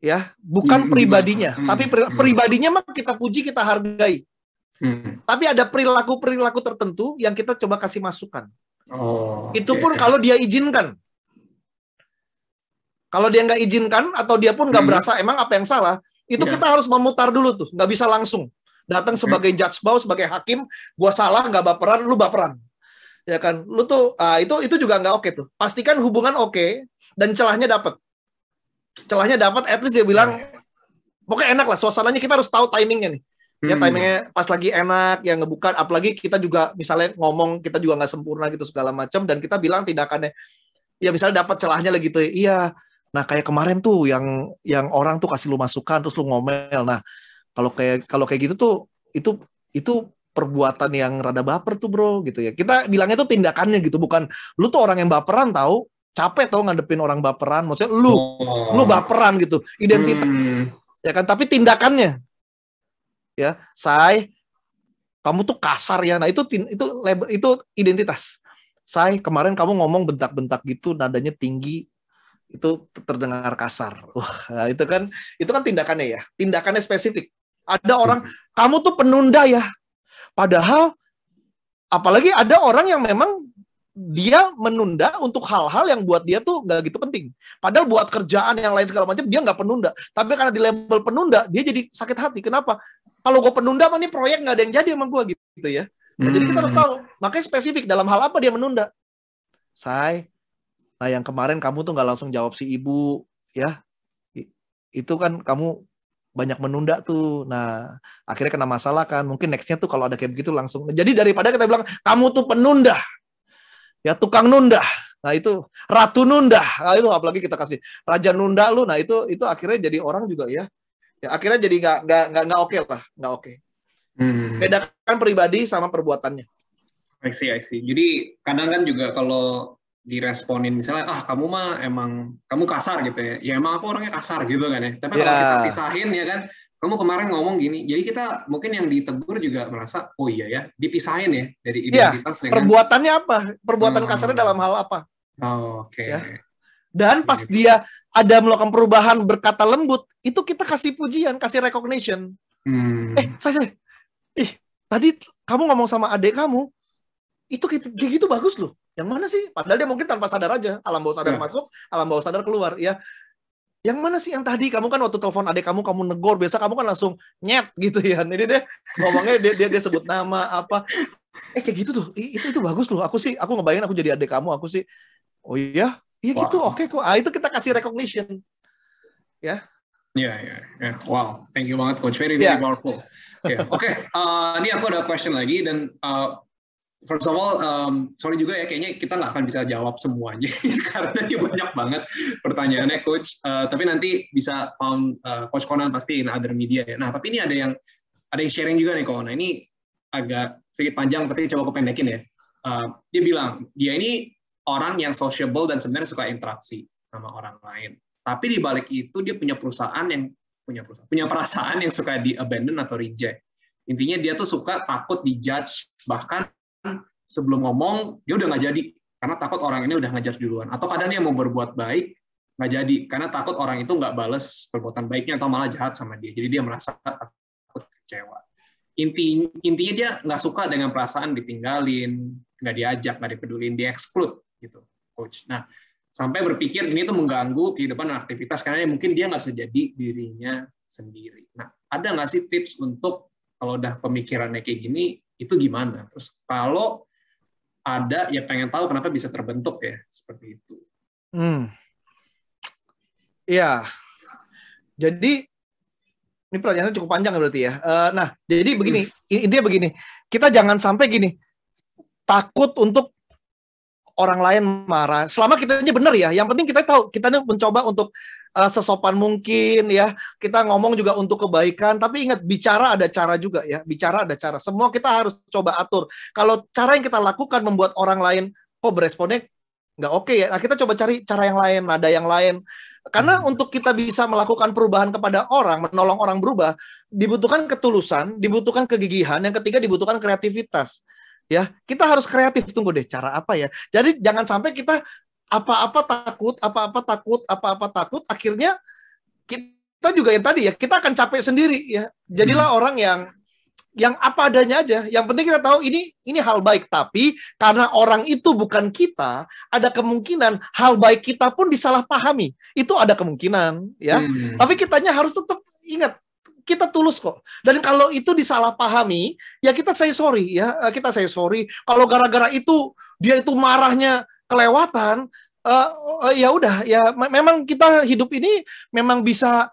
Ya, bukan pribadinya, tapi pribadinya mah kita puji, kita hargai. Tapi ada perilaku-perilaku tertentu yang kita coba kasih masukan. Itu pun kalau dia izinkan. Kalau dia nggak izinkan atau dia pun nggak berasa emang apa yang salah, itu kita harus memutar dulu tuh, nggak bisa langsung datang sebagai judge bow, sebagai hakim, gua salah nggak baperan, lu baperan. Ya kan, lu tuh itu juga nggak oke tuh. Pastikan hubungan oke dan celahnya dapat. At least dia bilang pokoknya enak lah suasananya, kita harus tahu timingnya nih. Ya timingnya pas lagi enak, yang ngebuka, apalagi kita juga misalnya ngomong kita juga nggak sempurna gitu segala macam, dan kita bilang tindakannya ya misalnya dapat celahnya lagi tuh, iya. Nah kayak kemarin tuh yang orang tuh kasih lu masukan terus lu ngomel. Nah kalau kayak gitu tuh itu perbuatan yang rada baper tuh bro gitu ya. Kita bilangnya tuh tindakannya gitu, bukan lu tuh orang yang baperan tahu. Capek tau ngadepin orang baperan, maksudnya lu baperan gitu, identitas ya kan, tapi tindakannya ya, kamu tuh kasar ya, nah itu identitas. Kemarin kamu ngomong bentak-bentak gitu, nadanya tinggi, itu terdengar kasar. Nah, itu kan tindakannya ya, tindakannya spesifik. Ada orang kamu tuh penunda ya, padahal apalagi ada orang yang memang dia menunda untuk hal-hal yang buat dia tuh nggak gitu penting. Padahal buat kerjaan yang lain segala macam dia nggak penunda. Tapi karena di label penunda, dia jadi sakit hati. Kenapa? Kalau gue penunda, nih proyek nggak ada yang jadi sama gue gitu ya. Nah, jadi kita harus tahu. Makanya spesifik dalam hal apa dia menunda. Nah yang kemarin kamu tuh nggak langsung jawab si ibu, ya. Itu kan kamu banyak menunda tuh. Nah akhirnya kena masalah kan. Mungkin nextnya tuh kalau ada kayak begitu langsung. Jadi daripada kita bilang kamu tuh penunda. Ya tukang nunda, nah itu ratu nunda, nah itu apalagi kita kasih raja nunda lu, nah itu akhirnya jadi orang juga ya akhirnya jadi nggak oke lah, nggak oke. Bedakan pribadi sama perbuatannya. I see. Jadi kadang kan juga kalau diresponin misalnya kamu mah emang kamu kasar gitu ya emang aku orangnya kasar gitu kan ya. Tapi kalau kita pisahin ya kan. Kamu kemarin ngomong gini, jadi kita mungkin yang ditegur juga merasa, oh iya ya, dipisahin ya dari identitas dengan perbuatannya apa, perbuatan kasarnya dalam hal apa. Oke. Ya. Dan pas dia ada melakukan perubahan berkata lembut, itu kita kasih pujian, kasih recognition. Tadi kamu ngomong sama adik kamu, itu kayak gitu bagus loh. Yang mana sih? Padahal dia mungkin tanpa sadar aja, alam bawah sadar masuk, alam bawah sadar keluar, ya. Yang mana sih yang tadi kamu kan waktu telepon adik kamu negor, biasa kamu kan langsung nyet gitu ya. Ini deh ngomongnya dia sebut nama apa. Kayak gitu tuh. Itu bagus loh. Aku ngebayangin aku jadi adik kamu, aku sih oh iya gitu. Oke kok. Itu kita kasih recognition. Ya. Iya. Wow, thank you banget coach. Very powerful. Oke. Ini aku ada question lagi dan first of all, sorry juga ya, kayaknya kita nggak akan bisa jawab semuanya karena ini banyak banget pertanyaannya, Coach. Tapi nanti bisa found Coach Conan pasti in other media ya. Nah, tapi ini ada yang sharing juga nih, Conan. Nah, ini agak sedikit panjang, tapi coba aku pendekin ya. Dia bilang dia ini orang yang sociable dan sebenarnya suka interaksi. sama orang lain. Tapi di balik itu dia punya punya perasaan yang suka di abandon atau reject. Intinya dia tuh suka takut dijudge, bahkan sebelum ngomong dia udah nggak jadi karena takut orang ini udah ngejudge duluan. Atau kadang dia mau berbuat baik nggak jadi karena takut orang itu nggak bales perbuatan baiknya atau malah jahat sama dia. Jadi dia merasa takut kecewa. Intinya dia nggak suka dengan perasaan ditinggalin, nggak diajak, nggak dipedulin, di-exclude gitu, coach. Nah, sampai berpikir ini tuh mengganggu kehidupan dan aktivitas karena mungkin dia nggak bisa jadi dirinya sendiri. Nah, ada nggak sih tips untuk kalau udah pemikirannya kayak gini, itu gimana? Terus kalau ada, ya pengen tahu kenapa bisa terbentuk ya, seperti itu. Iya. Jadi, ini pertanyaannya cukup panjang berarti ya. Nah, jadi begini, intinya begini, kita jangan sampai gini, takut untuk orang lain marah. Selama kitanya benar ya, yang penting kita tahu, kita mencoba untuk sesopan mungkin ya. Kita ngomong juga untuk kebaikan, tapi ingat bicara ada cara juga ya. Bicara ada cara. Semua kita harus coba atur. Kalau cara yang kita lakukan membuat orang lain kok beresponnya nggak oke ya. Nah, kita coba cari cara yang lain, nada yang lain. Karena untuk kita bisa melakukan perubahan kepada orang, menolong orang berubah, dibutuhkan ketulusan, dibutuhkan kegigihan, yang ketiga dibutuhkan kreativitas. Ya, kita harus kreatif. Tunggu deh, cara apa ya? Jadi jangan sampai kita apa-apa takut, akhirnya kita juga yang tadi ya, kita akan capek sendiri ya. Jadilah orang yang apa adanya aja. Yang penting kita tahu ini hal baik, tapi karena orang itu bukan kita, ada kemungkinan hal baik kita pun disalahpahami. Itu ada kemungkinan ya. Tapi kitanya harus tetap ingat, kita tulus kok. Dan kalau itu disalahpahami, ya kita say sorry ya. Kita say sorry. Kalau gara-gara itu dia itu marahnya kelewatan, ya udah ya. Memang kita hidup ini memang bisa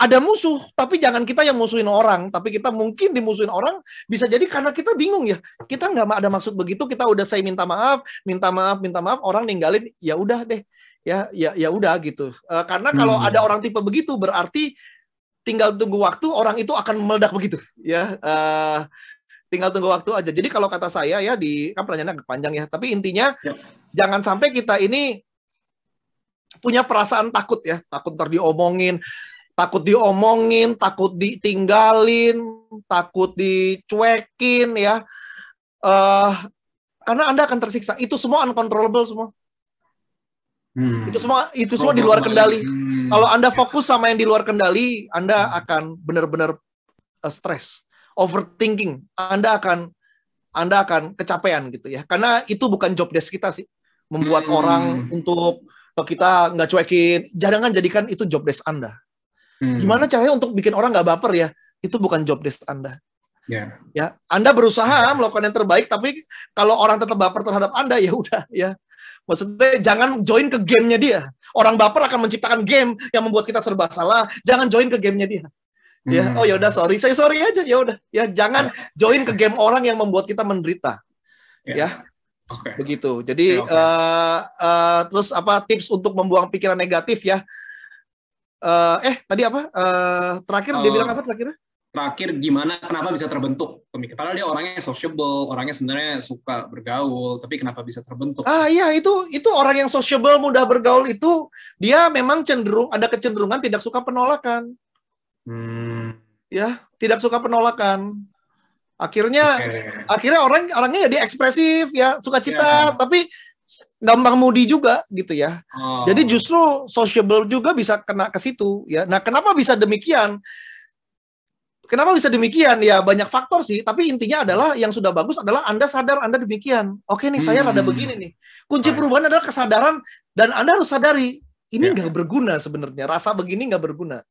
ada musuh, tapi jangan kita yang musuhin orang. Tapi kita mungkin dimusuhin orang bisa jadi karena kita bingung ya. Kita nggak ada maksud begitu. Kita udah say minta maaf. Orang ninggalin, ya udah deh. Ya udah gitu. Karena kalau ada orang tipe begitu berarti tinggal tunggu waktu orang itu akan meledak begitu ya. Tinggal tunggu waktu aja. Jadi kalau kata saya ya kan pertanyaannya agak panjang ya, tapi intinya jangan sampai kita ini punya perasaan takut ya, takut ntar diomongin, takut ditinggalin, takut dicuekin ya. Karena Anda akan tersiksa. Itu semua uncontrollable semua. Itu semua di luar kendali. Kalau Anda fokus sama yang di luar kendali, Anda akan benar-benar stres, overthinking. Anda akan kecapean gitu ya. Karena itu bukan job desk kita sih. Membuat orang untuk kita nggak cuekin. Jangan jadikan itu job desk Anda. Gimana caranya untuk bikin orang nggak baper ya? Itu bukan job desk Anda. Ya, Anda berusaha melakukan yang terbaik, tapi kalau orang tetap baper terhadap Anda, ya udah ya. Maksudnya jangan join ke gamenya dia. Orang baper akan menciptakan game yang membuat kita serba salah. Jangan join ke gamenya dia. Ya, oh ya udah sorry, saya sorry aja ya udah. Ya jangan join ke game orang yang membuat kita menderita. Ya, begitu. Jadi terus apa tips untuk membuang pikiran negatif ya? Tadi apa? Terakhir dia bilang apa terakhir? Terakhir gimana, kenapa bisa terbentuk pemikiran? Padahal dia orangnya sociable, orangnya sebenarnya suka bergaul, tapi kenapa bisa terbentuk? Iya itu orang yang sociable, mudah bergaul itu dia memang ada kecenderungan tidak suka penolakan. Ya, tidak suka penolakan. Akhirnya orangnya jadi ekspresif ya, sukacita, tapi gampang moody juga gitu ya. Jadi justru sociable juga bisa kena ke situ ya. Nah, kenapa bisa demikian? Ya banyak faktor sih, tapi intinya adalah yang sudah bagus adalah Anda sadar Anda demikian. Oke nih, saya rada begini nih. Kunci perubahan adalah kesadaran, dan Anda harus sadari ini nggak berguna sebenarnya. Rasa begini nggak berguna.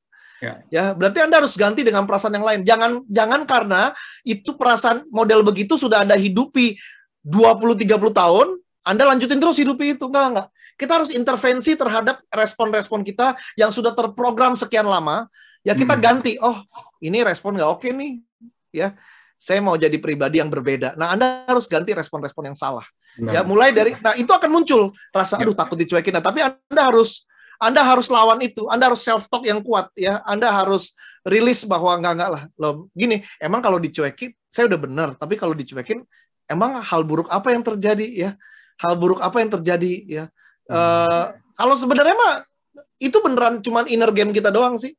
Ya, berarti Anda harus ganti dengan perasaan yang lain. Jangan karena itu perasaan model begitu sudah Anda hidupi 20-30 tahun, Anda lanjutin terus hidupi itu. Enggak. Kita harus intervensi terhadap respon-respon kita yang sudah terprogram sekian lama. Ya kita ganti, oh ini respon nggak oke nih, ya saya mau jadi pribadi yang berbeda. Nah Anda harus ganti respon-respon yang salah. Ya mulai dari, nah itu akan muncul rasa aduh takut dicuekin. Nah, tapi Anda harus lawan itu. Anda harus self talk yang kuat ya. Anda harus rilis bahwa enggak lah. Loh, gini, emang kalau dicuekin saya udah benar, tapi kalau dicuekin emang hal buruk apa yang terjadi ya? Hal buruk apa yang terjadi ya? Kalau sebenarnya mah itu beneran cuman inner game kita doang sih.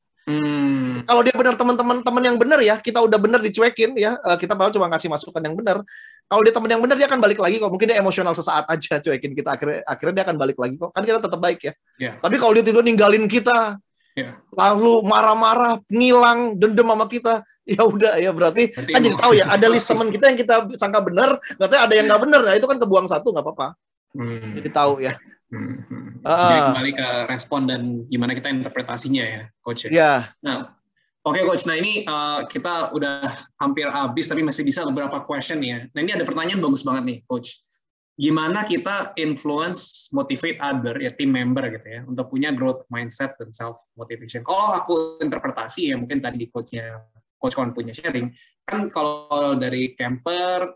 Kalau dia benar teman-teman yang benar ya, kita udah benar dicuekin ya, kita malah cuma ngasih masukan yang benar. Kalau dia teman yang benar, dia akan balik lagi kok. Mungkin dia emosional sesaat aja cuekin kita, akhirnya dia akan balik lagi kok. Kan kita tetap baik ya. Tapi kalau dia tidur ninggalin kita, lalu marah-marah, ngilang, dendam sama kita, ya udah ya berarti kan jadi tahu ya, ada list teman kita yang kita sangka benar, ternyata ada yang nggak benar. Nah itu kan kebuang satu nggak apa-apa. Jadi tahu ya. Jadi kembali ke respon dan gimana kita interpretasinya ya, Coach. Nah, oke, Coach. Nah ini kita udah hampir habis, tapi masih bisa beberapa question ya. Nah ini ada pertanyaan bagus banget nih, Coach. Gimana kita influence, motivate other, ya team member gitu ya, untuk punya growth mindset dan self motivation. Kalau aku interpretasi ya, mungkin tadi Coach Kon punya sharing, kan kalau dari camper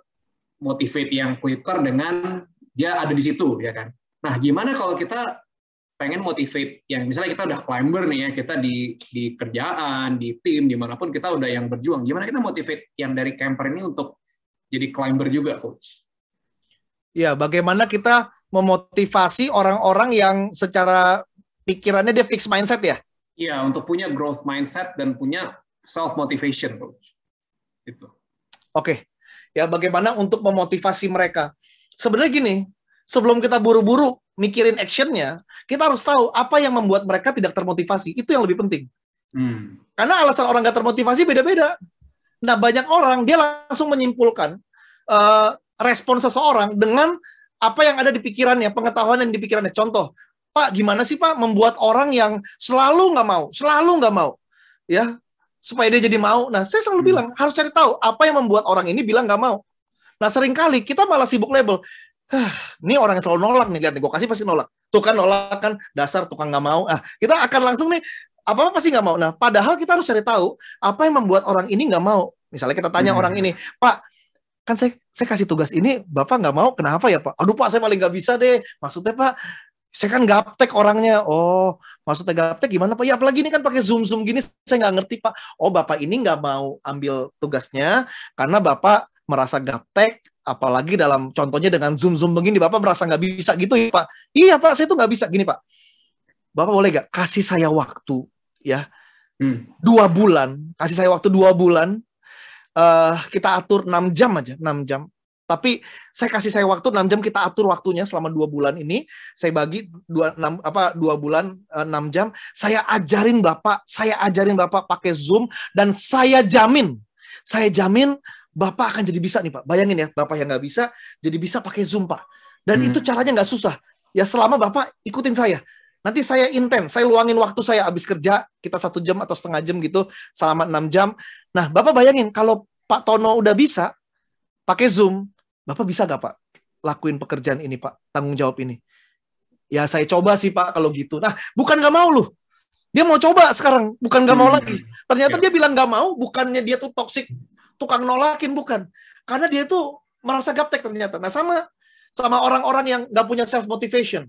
motivate yang quicker dengan dia ada di situ ya kan. Nah, gimana kalau kita pengen motivate yang misalnya kita udah climber nih ya, kita di kerjaan, di tim, dimanapun kita udah yang berjuang. Gimana kita motivate yang dari camper ini untuk jadi climber juga, Coach? Ya, bagaimana kita memotivasi orang-orang yang secara pikirannya dia fixed mindset ya? Iya, untuk punya growth mindset dan punya self motivation, Coach. Itu. Oke. Ya, bagaimana untuk memotivasi mereka? Sebenarnya gini, sebelum kita buru-buru mikirin action-nya, kita harus tahu apa yang membuat mereka tidak termotivasi. Itu yang lebih penting. Karena alasan orang nggak termotivasi beda-beda. Nah, banyak orang, dia langsung menyimpulkan respon seseorang dengan apa yang ada di pikirannya, pengetahuan yang di pikirannya. Contoh, Pak, gimana sih Pak membuat orang yang selalu nggak mau, ya, supaya dia jadi mau? Nah, saya selalu bilang, harus cari tahu apa yang membuat orang ini bilang nggak mau. Nah, seringkali kita malah sibuk label, ini orang yang selalu nolak nih, lihat nih, gue kasih pasti nolak. Tuh kan nolak kan, dasar tukang nggak mau. Kita akan langsung nih, apa-apa pasti nggak mau. Nah, padahal kita harus cari tahu apa yang membuat orang ini nggak mau. Misalnya kita tanya orang ini, Pak, kan saya kasih tugas ini, Bapak nggak mau, kenapa ya Pak? Aduh Pak, saya paling nggak bisa deh. Maksudnya Pak, saya kan gaptek orangnya. Oh, maksudnya gaptek gimana Pak? Ya apalagi ini kan pakai Zoom gini, saya nggak ngerti Pak. Oh, Bapak ini nggak mau ambil tugasnya karena Bapak merasa gaptek, apalagi dalam contohnya dengan Zoom begini, Bapak merasa nggak bisa gitu ya Pak? Iya Pak, saya tuh nggak bisa. Gini Pak, Bapak boleh nggak kasih saya waktu ya 2 bulan, kasih saya waktu 2 bulan, kita atur 6 jam aja, 6 jam. Tapi saya kasih saya waktu 6 jam, kita atur waktunya selama 2 bulan ini, saya bagi 2 bulan 6 jam, saya ajarin Bapak pakai Zoom, dan saya jamin Bapak akan jadi bisa nih Pak. Bayangin ya, Bapak yang nggak bisa, jadi bisa pakai Zoom Pak. Dan itu caranya nggak susah. Ya selama Bapak ikutin saya. Nanti saya intens, saya luangin waktu saya habis kerja, kita 1 jam atau setengah jam gitu, selama 6 jam. Nah, Bapak bayangin, kalau Pak Tono udah bisa pakai Zoom, Bapak bisa nggak Pak lakuin pekerjaan ini Pak, tanggung jawab ini? Ya saya coba sih Pak kalau gitu. Nah, bukan nggak mau loh. Dia mau coba sekarang, bukan nggak mau lagi. Ternyata dia bilang nggak mau, bukannya dia tuh toksik, tukang nolakin, bukan. Karena dia tuh merasa gaptek ternyata. Nah, sama orang-orang yang nggak punya self motivation,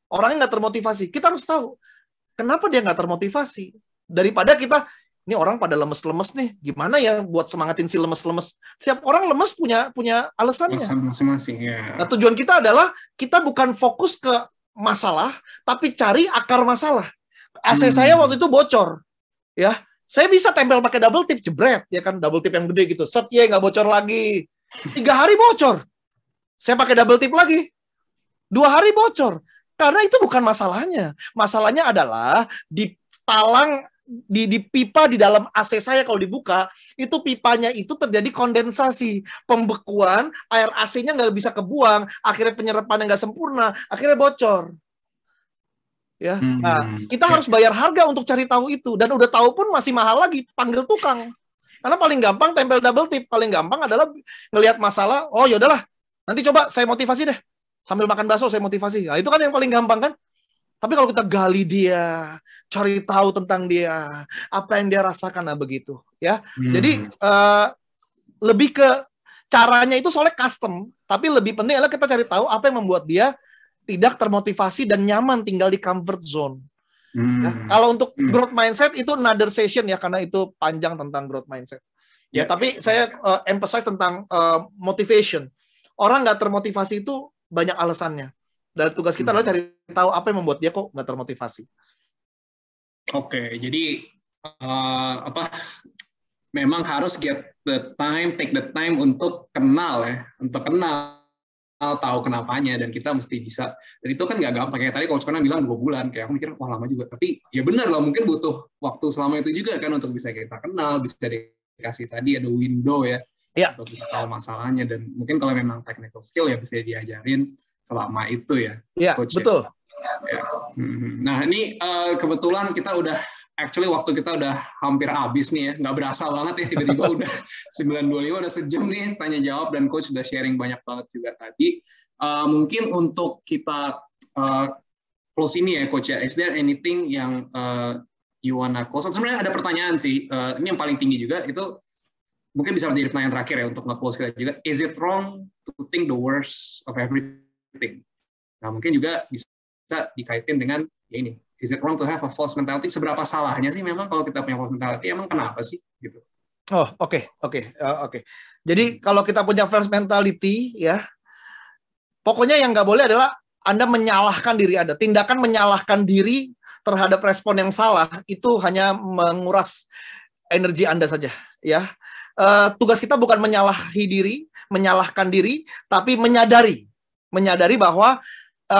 orangnya nggak termotivasi. Kita harus tahu kenapa dia nggak termotivasi. Daripada kita, ini orang pada lemes-lemes nih, gimana ya buat semangatin si lemes-lemes. Setiap orang lemes punya alasannya. Masing-masing ya. Nah, tujuan kita adalah kita bukan fokus ke masalah, tapi cari akar masalah. AC saya waktu itu bocor, ya. Saya bisa tempel pakai double tip, jebret, ya kan, double tip yang gede gitu. Set, ya nggak bocor lagi. 3 hari bocor. Saya pakai double tip lagi. 2 hari bocor. Karena itu bukan masalahnya. Masalahnya adalah di talang, di pipa di dalam AC saya kalau dibuka, itu pipanya itu terjadi kondensasi. Pembekuan, air AC-nya nggak bisa kebuang, akhirnya penyerapannya nggak sempurna, akhirnya bocor. Ya, nah, kita harus bayar harga untuk cari tahu itu, dan udah tahu pun masih mahal lagi, panggil tukang. Karena paling gampang tempel double tip, paling gampang adalah ngelihat masalah, oh yaudahlah, nanti coba saya motivasi deh, sambil makan bakso saya motivasi. Nah, itu kan yang paling gampang kan. Tapi kalau kita gali dia, cari tahu tentang dia, apa yang dia rasakan, nah begitu, ya. Jadi lebih ke caranya itu soalnya custom, tapi lebih penting adalah kita cari tahu apa yang membuat dia tidak termotivasi dan nyaman tinggal di comfort zone. Ya, kalau untuk growth mindset itu another session ya, karena itu panjang tentang growth mindset. Ya, tapi saya emphasize tentang motivation. Orang nggak termotivasi itu banyak alasannya. Dan tugas kita adalah cari tahu apa yang membuat dia kok nggak termotivasi. Oke, jadi memang harus take the time untuk kenal ya, untuk kenal, tahu kenapanya, dan kita mesti bisa. Dan itu kan nggak gampang, kayak tadi Coach Conan bilang 2 bulan, kayak aku mikir wah lama juga, tapi ya benar lah, mungkin butuh waktu selama itu juga kan untuk bisa kita kenal, bisa dikasih tadi ada window ya, untuk bisa tahu masalahnya, dan mungkin kalau memang technical skill ya bisa diajarin selama itu ya, Coach. Betul. Ya. Nah ini kebetulan kita udah waktu kita udah hampir habis nih ya, nggak berasa banget ya, tiba-tiba udah 9:25, udah sejam nih tanya jawab, dan Coach udah sharing banyak banget juga tadi. Mungkin untuk kita close ini ya Coach ya, is there anything yang you wanna close? Sebenarnya ada pertanyaan sih, ini yang paling tinggi juga, itu mungkin bisa menjadi pertanyaan terakhir ya untuk nge-close kita juga. Is it wrong to think the worst of everything? Nah mungkin juga bisa dikaitin dengan ya ini, is it wrong to have a false mentality? Seberapa salahnya sih memang kalau kita punya false mentality? Emang kenapa sih gitu? Oh, oke. Jadi kalau kita punya false mentality ya, pokoknya yang nggak boleh adalah Anda menyalahkan diri Anda. Tindakan menyalahkan diri terhadap respon yang salah itu hanya menguras energi Anda saja ya. Tugas kita bukan menyalahkan diri, tapi menyadari bahwa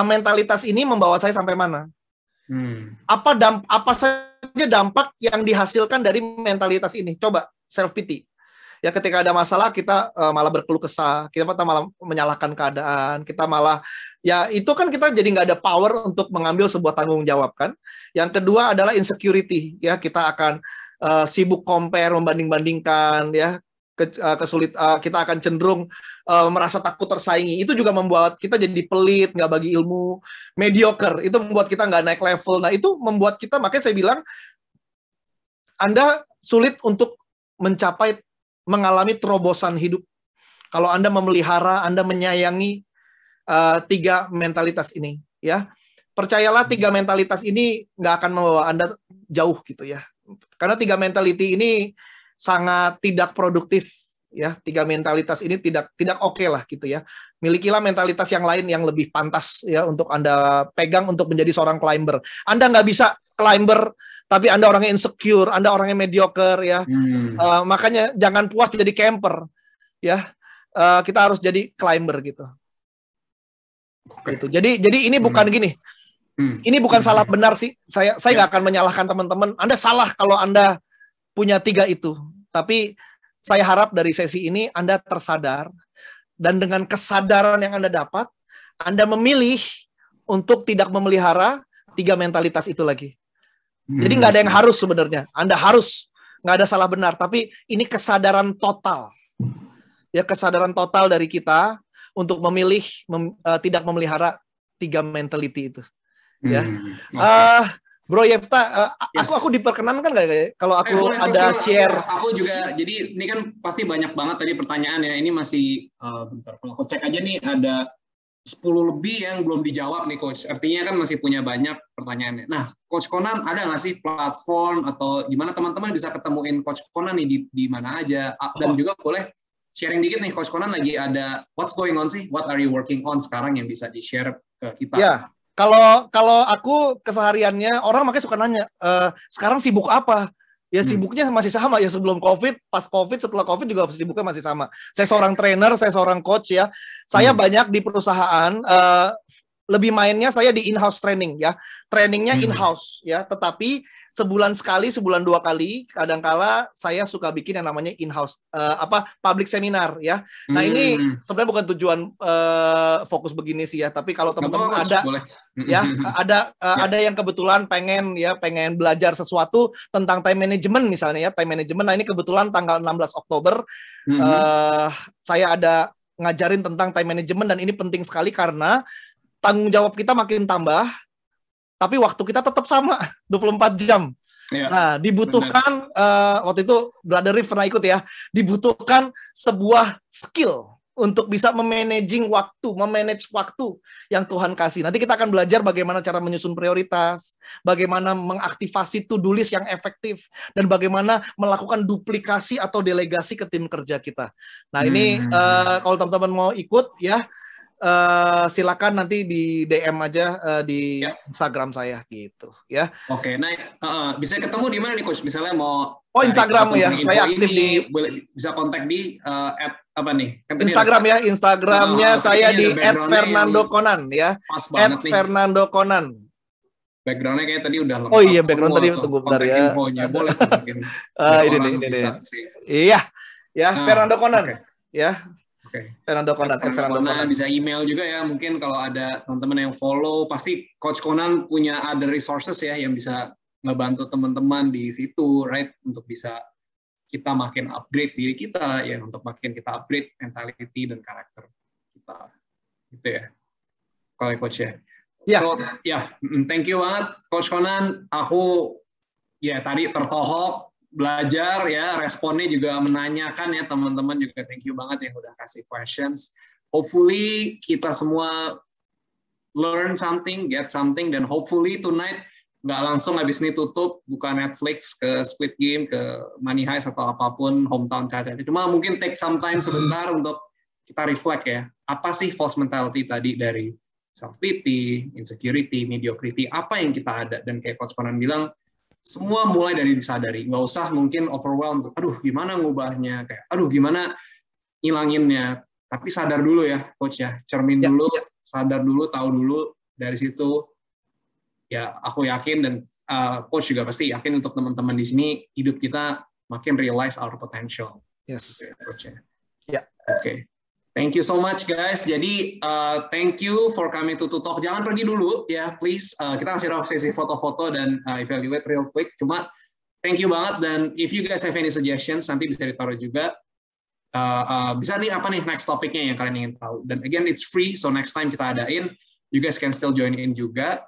mentalitas ini membawa saya sampai mana. Apa saja dampak yang dihasilkan dari mentalitas ini? Coba self pity. Ya ketika ada masalah kita malah berkeluh kesah, kita malah menyalahkan keadaan, kita malah ya itu kan kita jadi nggak ada power untuk mengambil sebuah tanggung jawab kan. Yang kedua adalah insecurity. Ya kita akan sibuk compare, membanding-bandingkan ya. Kita akan cenderung merasa takut tersaingi. Itu juga membuat kita jadi pelit, nggak bagi ilmu, mediocre. Itu membuat kita nggak naik level. Nah itu membuat kita, makanya saya bilang Anda sulit untuk mengalami terobosan hidup kalau Anda memelihara, Anda menyayangi 3 mentalitas ini ya. Percayalah 3 mentalitas ini nggak akan membawa Anda jauh gitu ya. Karena 3 mentality ini sangat tidak produktif ya. 3 mentalitas ini tidak oke lah gitu ya. Milikilah mentalitas yang lain yang lebih pantas ya untuk Anda pegang untuk menjadi seorang climber. Anda nggak bisa climber tapi Anda orangnya insecure, Anda orangnya mediocre ya. Makanya jangan puas jadi camper ya. Kita harus jadi climber gitu. Gitu. Jadi ini bukan gini. Ini bukan salah benar sih. Saya nggak akan menyalahkan teman-teman. Anda salah kalau Anda punya 3 itu. Tapi saya harap dari sesi ini Anda tersadar, dan dengan kesadaran yang Anda dapat, Anda memilih untuk tidak memelihara 3 mentalitas itu lagi. Jadi nggak ada yang harus sebenarnya. Anda harus, nggak ada salah benar. Tapi ini kesadaran total. Ya, kesadaran total dari kita untuk memilih tidak memelihara 3 mentality itu. Ya. Bro Yefta, aku diperkenankan nggak kalau aku boleh, ada share? Aku juga, jadi ini kan pasti banyak banget tadi pertanyaan ya. Ini masih, bentar, kalau aku cek aja nih ada 10 lebih yang belum dijawab nih Coach. Artinya kan masih punya banyak pertanyaannya. Nah, Coach Conan ada nggak sih platform atau gimana teman-teman bisa ketemuin Coach Conan nih di mana aja? Dan juga boleh sharing dikit nih, Coach Conan lagi ada what's going on sih? What are you working on sekarang yang bisa di-share ke kita? Ya. Kalau aku kesehariannya, orang makanya suka nanya, sekarang sibuk apa? Ya sibuknya masih sama ya sebelum COVID, pas COVID, setelah COVID juga sibuknya masih sama. Saya seorang trainer, saya seorang coach ya. Saya banyak di perusahaan, lebih mainnya saya di in-house training ya. Trainingnya in-house ya, tetapi sebulan sekali, sebulan 2 kali, kadangkala saya suka bikin yang namanya in-house public seminar ya. Nah ini sebenarnya bukan tujuan fokus begini sih ya, tapi kalau teman-teman ada boleh. Ya ada yang kebetulan pengen belajar sesuatu tentang time management misalnya ya, time management. Nah ini kebetulan tanggal 16 Oktober saya ada ngajarin tentang time management, dan ini penting sekali karena tanggung jawab kita makin tambah, tapi waktu kita tetap sama, 24 jam. Ya, nah, dibutuhkan, waktu itu Brother Riff pernah ikut ya, dibutuhkan sebuah skill untuk bisa memanage waktu yang Tuhan kasih. Nanti kita akan belajar bagaimana cara menyusun prioritas, bagaimana mengaktifasi to-do list yang efektif, dan bagaimana melakukan duplikasi atau delegasi ke tim kerja kita. Nah, ini kalau teman-teman mau ikut ya, silakan nanti di DM aja di Instagram saya gitu ya. Oke, nah bisa ketemu di mana nih Coach? Misalnya mau Instagram ya, saya aktif di bisa kontak di apa nih? Kan Instagram ya, Instagramnya saya di @fernandoconan ya, @fernandoconan. Backgroundnya kayak tadi udah lengkap. Oh iya, background tadi tunggu bentar ya. Infonya boleh mungkin. Ini. Iya, ya Fernando Conan ya. Oke. Fernando Conan, bisa email juga ya. Mungkin kalau ada teman-teman yang follow, pasti Coach Conan punya other resources ya yang bisa ngebantu teman-teman di situ, right? Untuk bisa kita makin upgrade diri kita, ya untuk makin kita upgrade mentality dan karakter kita, gitu ya. Kalau Coach ya. So thank you banget Coach Conan. Aku tadi tertohok. Belajar ya, responnya juga menanyakan ya, teman-teman juga thank you banget yang udah kasih questions. Hopefully kita semua learn something, get something, dan hopefully tonight nggak langsung habis ini tutup, buka Netflix, ke Squid Game, ke Money Heist atau apapun, Hometown Caca. Cuma mungkin take some time sebentar untuk kita reflect ya, apa sih false mentality tadi dari self-pity, insecurity, mediocrity, apa yang kita ada, dan kayak Coach Conan bilang, semua mulai dari disadari, nggak usah mungkin overwhelmed, aduh gimana ngubahnya, kayak aduh gimana ngilanginnya, tapi sadar dulu ya Coach ya, cermin dulu, sadar dulu, tahu dulu, dari situ ya aku yakin dan Coach juga pasti yakin untuk teman-teman di sini, hidup kita makin realize our potential. Yes. Gitu ya, Coach ya. Oke. Thank you so much guys. Jadi thank you for coming to Talk. Jangan pergi dulu ya, please. Kita kasih sesi foto-foto dan evaluate real quick. Cuma thank you banget, dan if you guys have any suggestions nanti bisa ditaruh juga. Bisa nih apa nih next topiknya yang kalian ingin tahu. Dan again it's free, so next time kita adain, you guys can still join in juga.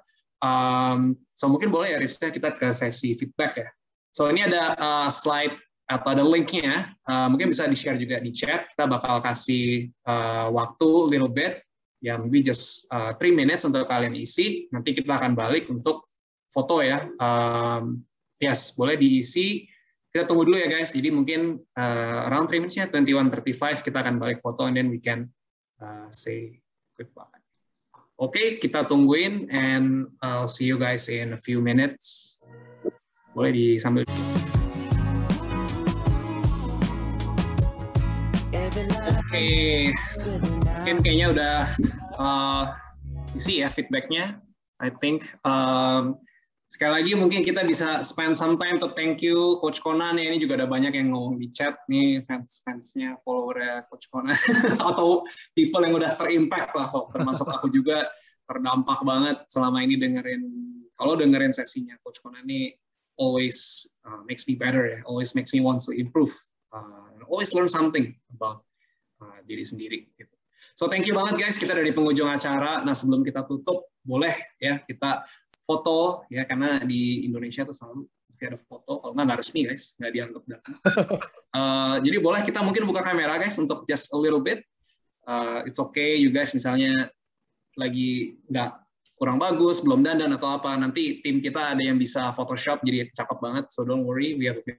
So mungkin boleh ya Rizka kita ke sesi feedback ya. So ini ada slide atau ada linknya, mungkin bisa di-share juga di chat. Kita bakal kasih waktu little bit, yang maybe just 3 minutes untuk kalian isi. Nanti kita akan balik untuk foto ya. Yes, boleh diisi. Kita tunggu dulu ya guys. Jadi mungkin around 3 minutes ya, 21:35 kita akan balik foto, and then we can say goodbye. Oke, kita tungguin, and I'll see you guys in a few minutes. Boleh disambil. Oke, mungkin kayaknya udah isi ya feedbacknya. I think sekali lagi mungkin kita bisa spend some time to thank you Coach Conan ya. Ini juga ada banyak yang ngomong di chat nih, fans-fansnya, followernya Coach Conan atau people yang udah terimpact lah, termasuk aku juga terdampak banget selama ini dengerin sesinya Coach Conan ini. Always makes me better ya, always makes me want to improve, always learn something about diri sendiri gitu. So thank you banget guys, kita dari penghujung acara. Nah sebelum kita tutup, boleh ya kita foto ya, karena di Indonesia tuh selalu mesti ada foto, kalau nggak resmi guys, nggak dianggap datang. Jadi boleh kita mungkin buka kamera guys untuk just a little bit. It's okay, you guys misalnya lagi nggak kurang bagus, belum dandan atau apa, nanti tim kita ada yang bisa Photoshop jadi cakep banget, so don't worry, we have a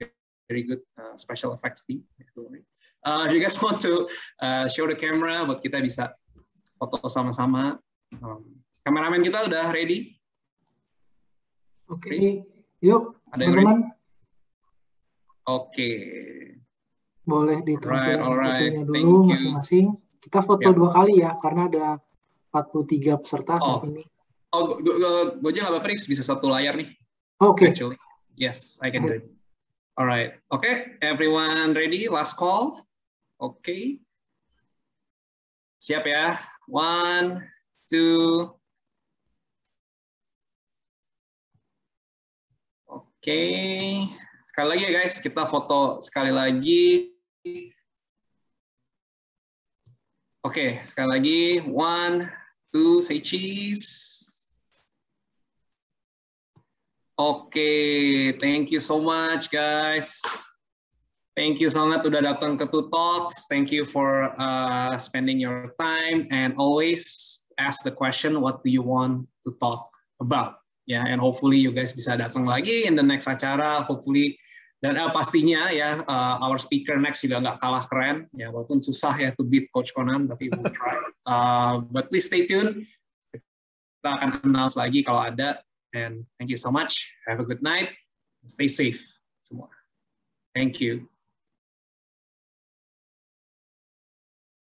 very good special effects team. Don't worry. If you guys want to show the camera buat kita bisa foto sama-sama. Kameramen kita udah ready? Oke, yuk teman-teman. Oke. Boleh ditampilkan fotonya dulu masing-masing. Kita foto 2 kali ya, karena ada 43 peserta saat ini. Gue aja nggak apa-apa nih, bisa satu layar nih. Oke. Actually, yes, I can do it. Alright, okay, everyone ready? Last call. Okay. Siap ya? 1, 2. Oke. Sekali lagi ya guys, kita foto sekali lagi. Oke, sekali lagi. 1, 2, say cheese. Oke, thank you so much guys. Thank you sangat udah datang ke Two Talks. Thank you for spending your time, and always ask the question, what do you want to talk about? Yeah, and hopefully you guys bisa datang lagi in the next acara. Hopefully Dan pastinya ya, our speaker next juga nggak kalah keren. Ya, walaupun susah ya to beat Coach Conan, tapi we'll try. But please stay tuned. Kita akan announce lagi kalau ada. And thank you so much. Have a good night. Stay safe semua. Thank you.